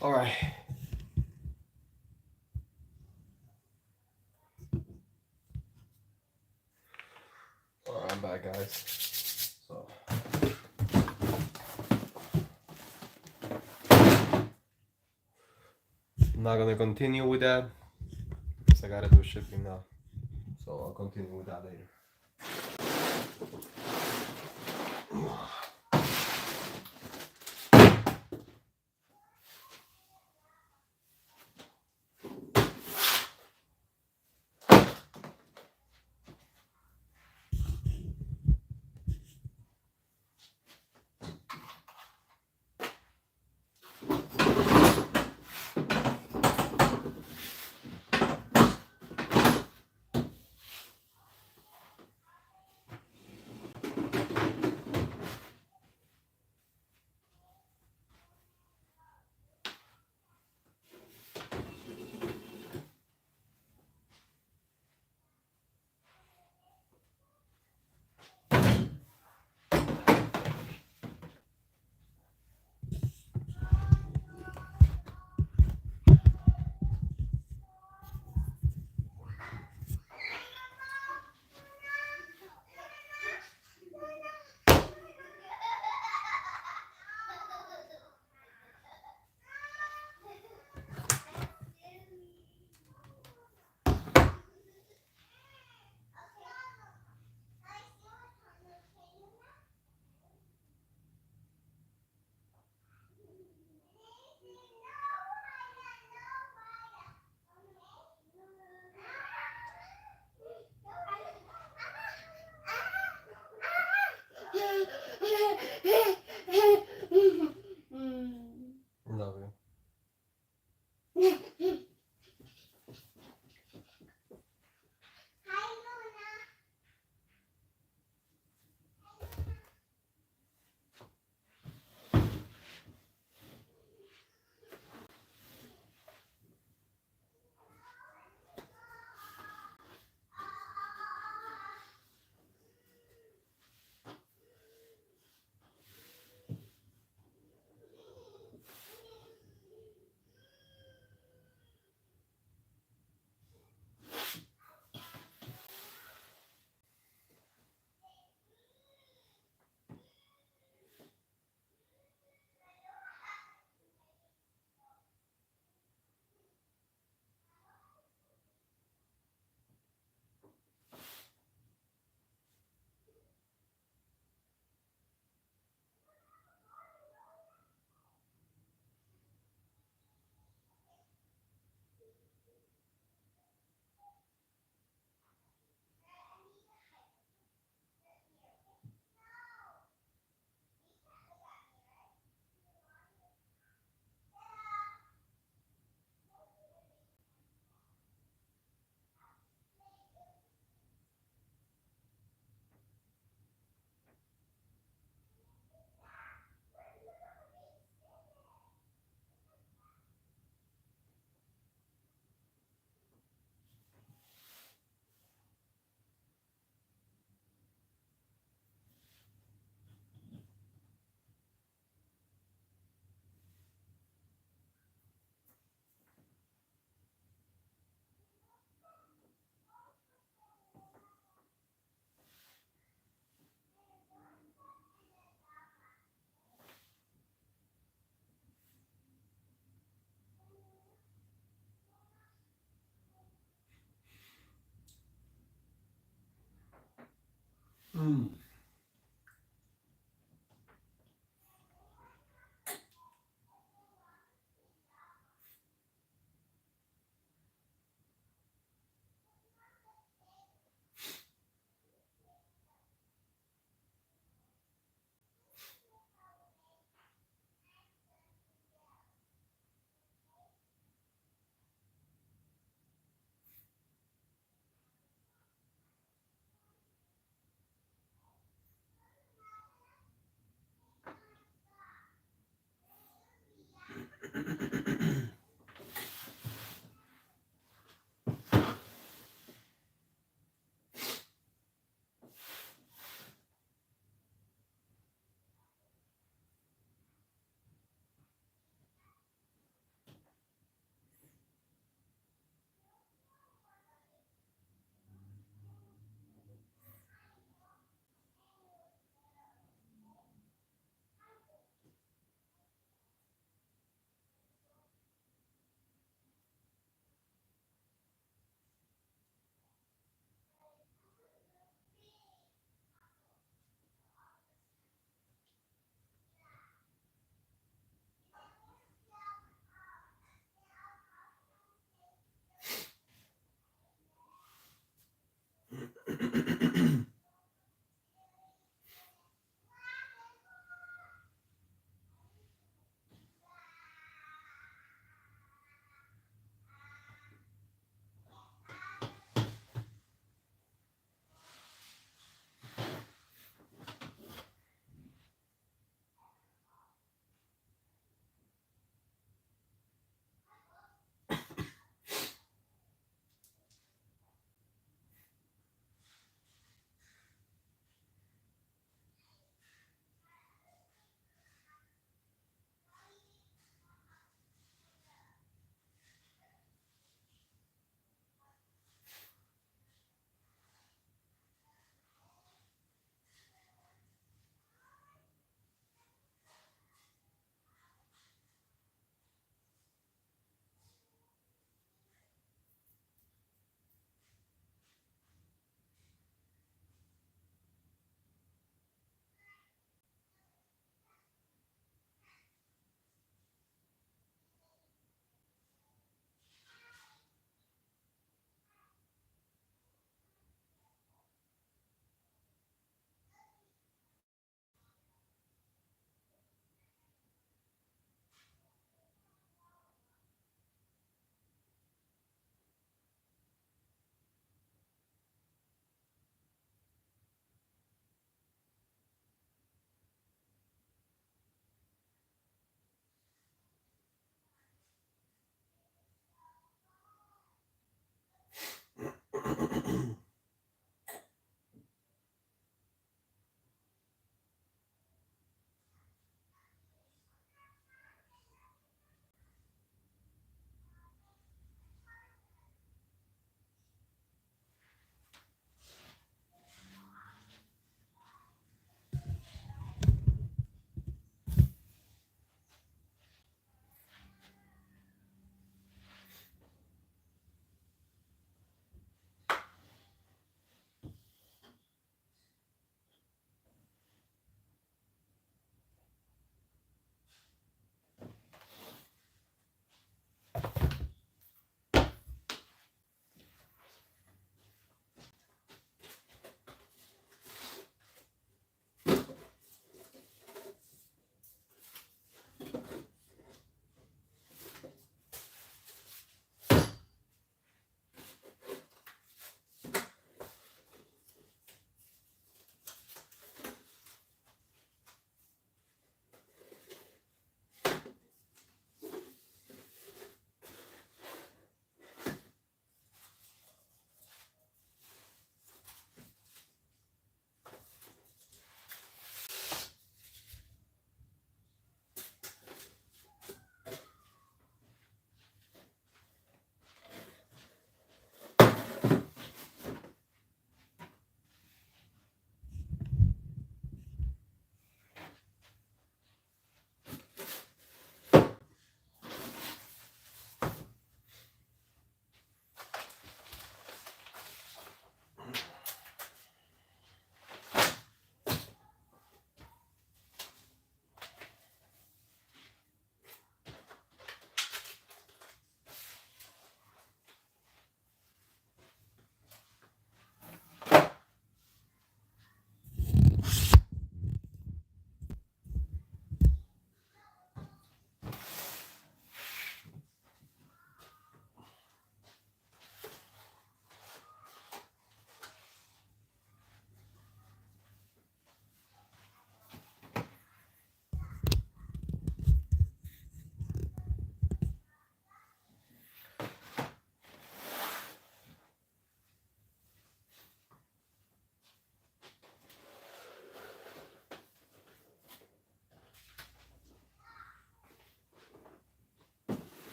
All right. All right, I'm back, guys. So I'm not gonna continue with that because I gotta do shipping now. So I'll continue with that later. Love you. Mm.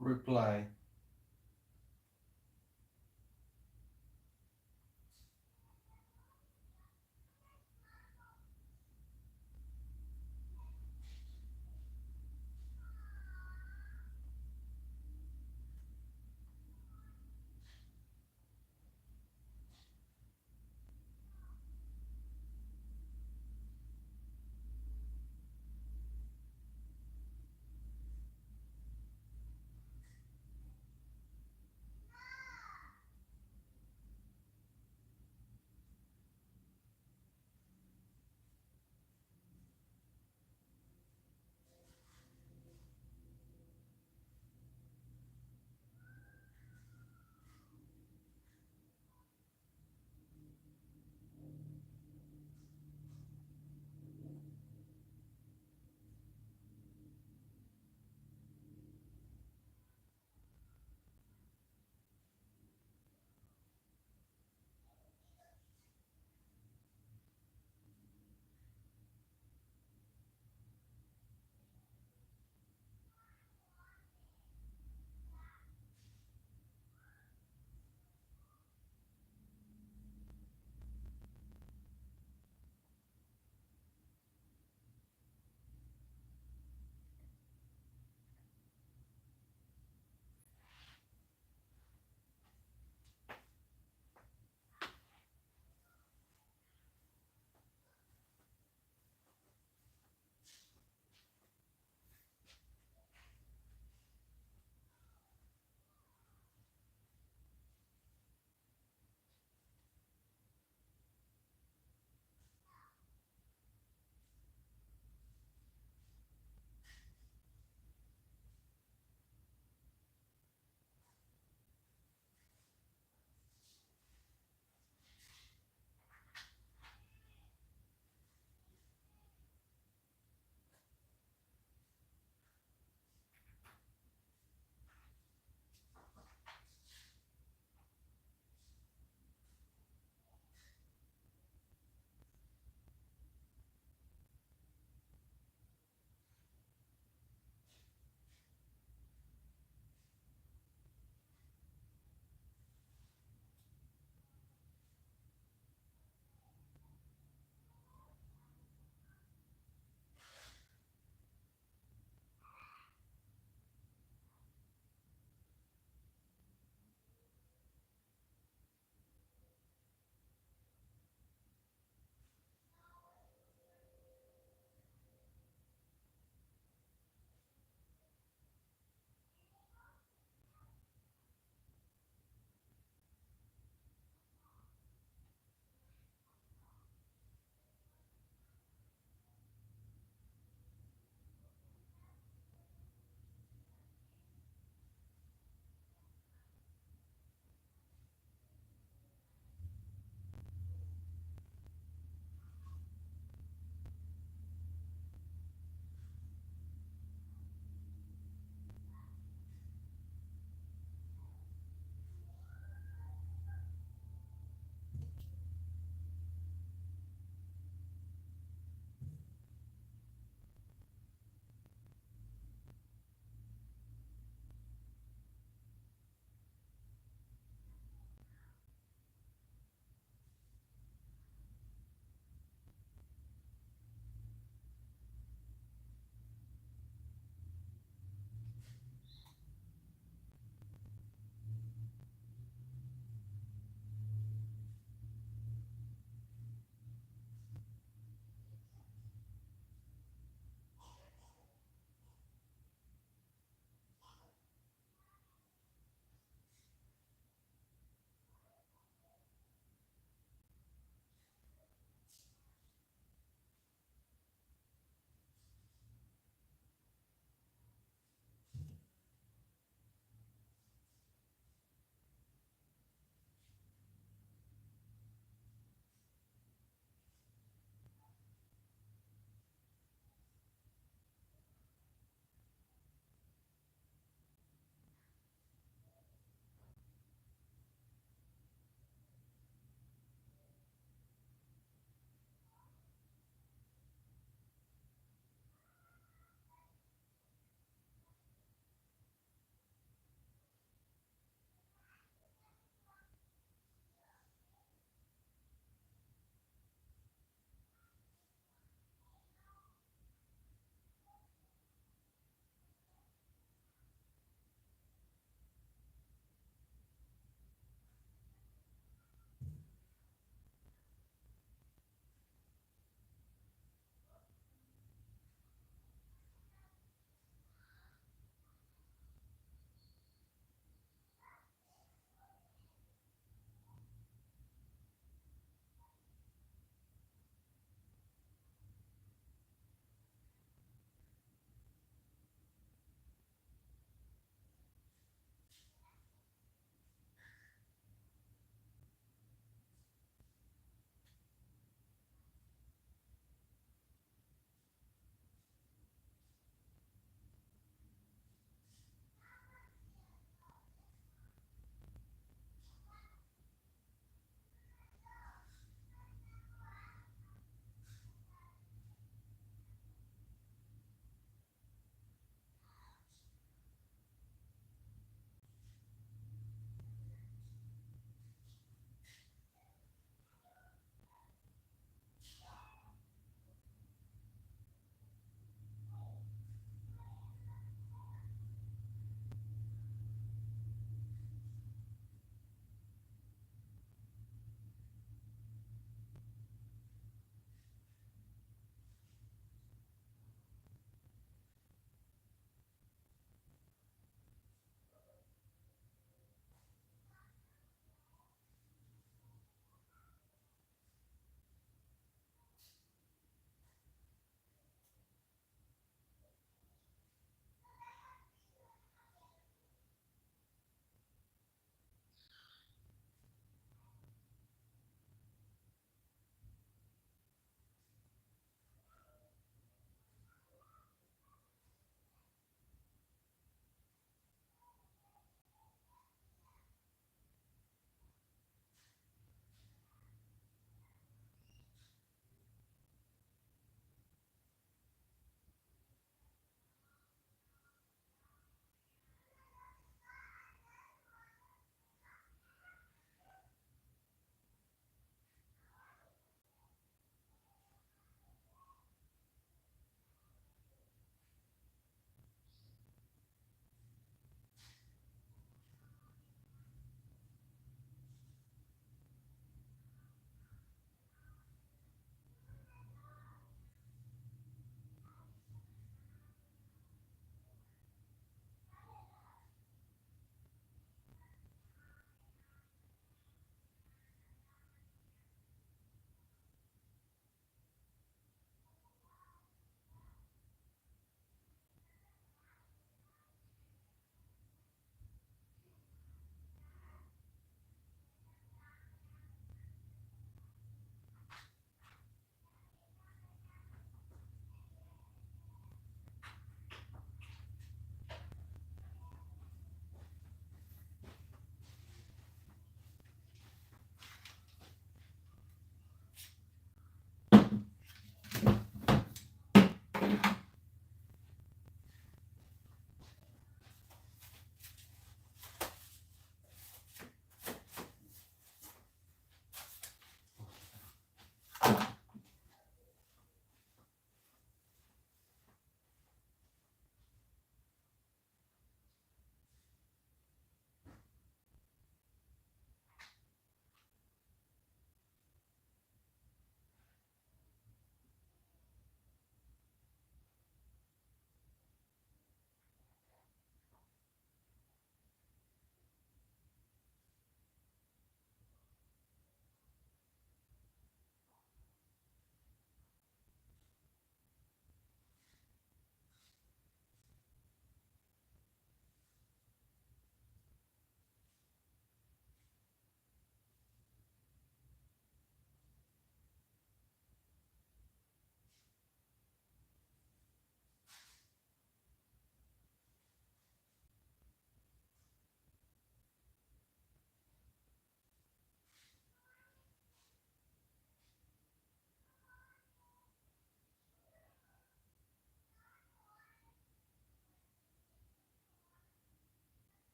reply.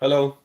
Hello.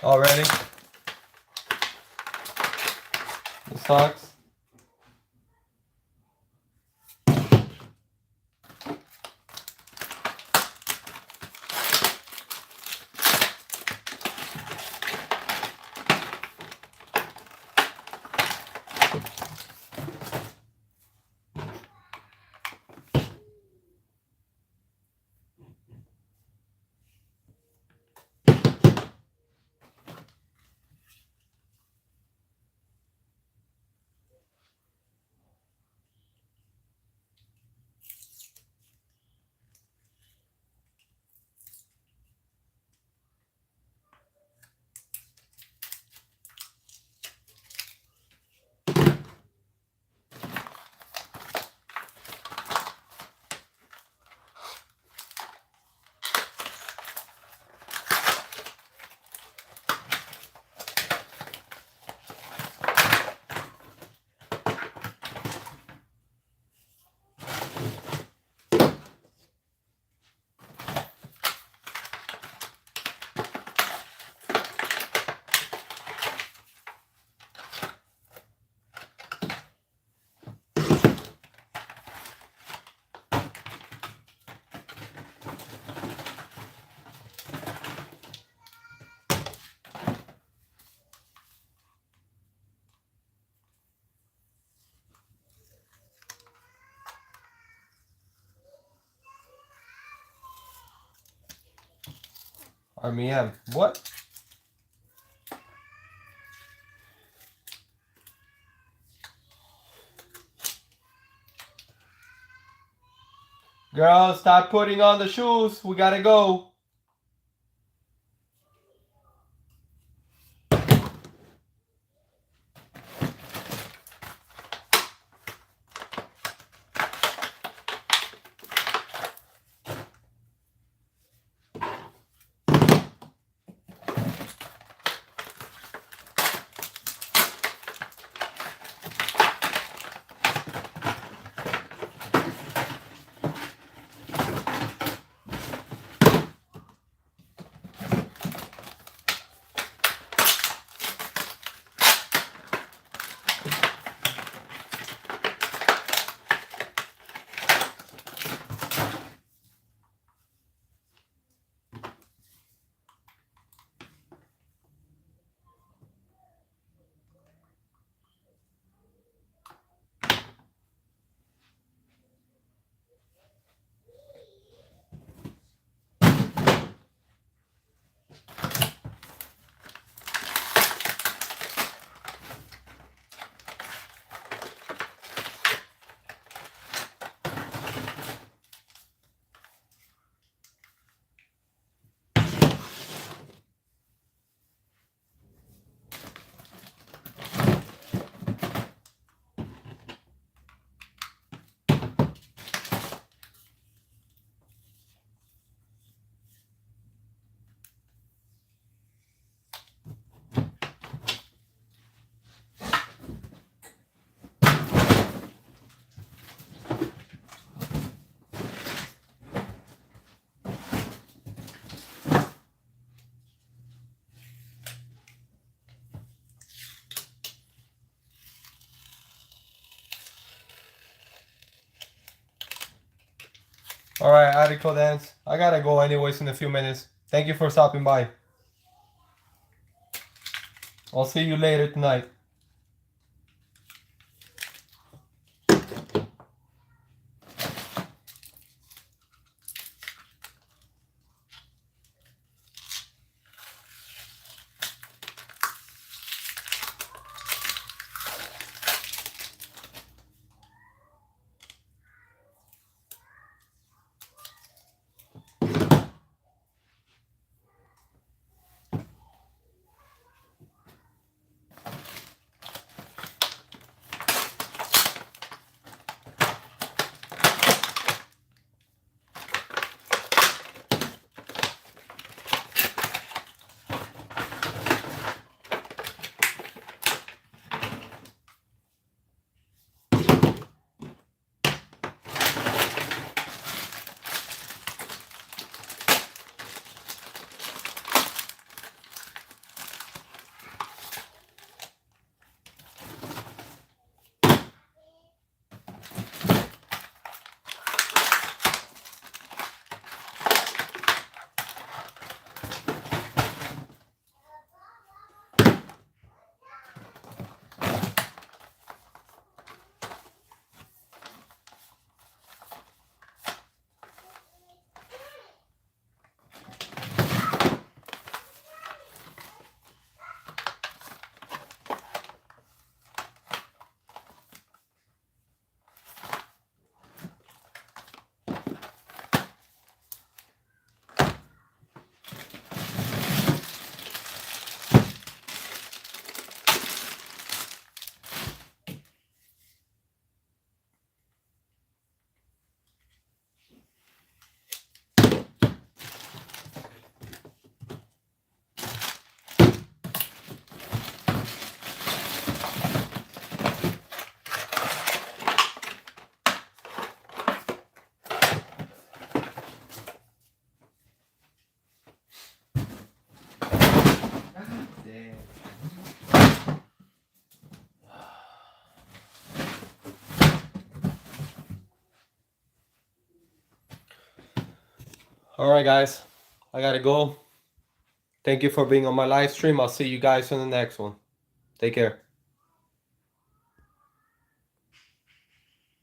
All ready? The socks. RMM. What? Girl, stop putting on the shoes. We gotta go. All right, Article Dance. I gotta go anyways in a few minutes. Thank you for stopping by. I'll see you later tonight. All right, guys. I gotta go. Thank you for being on my live stream. I'll see you guys on the next one. Take care.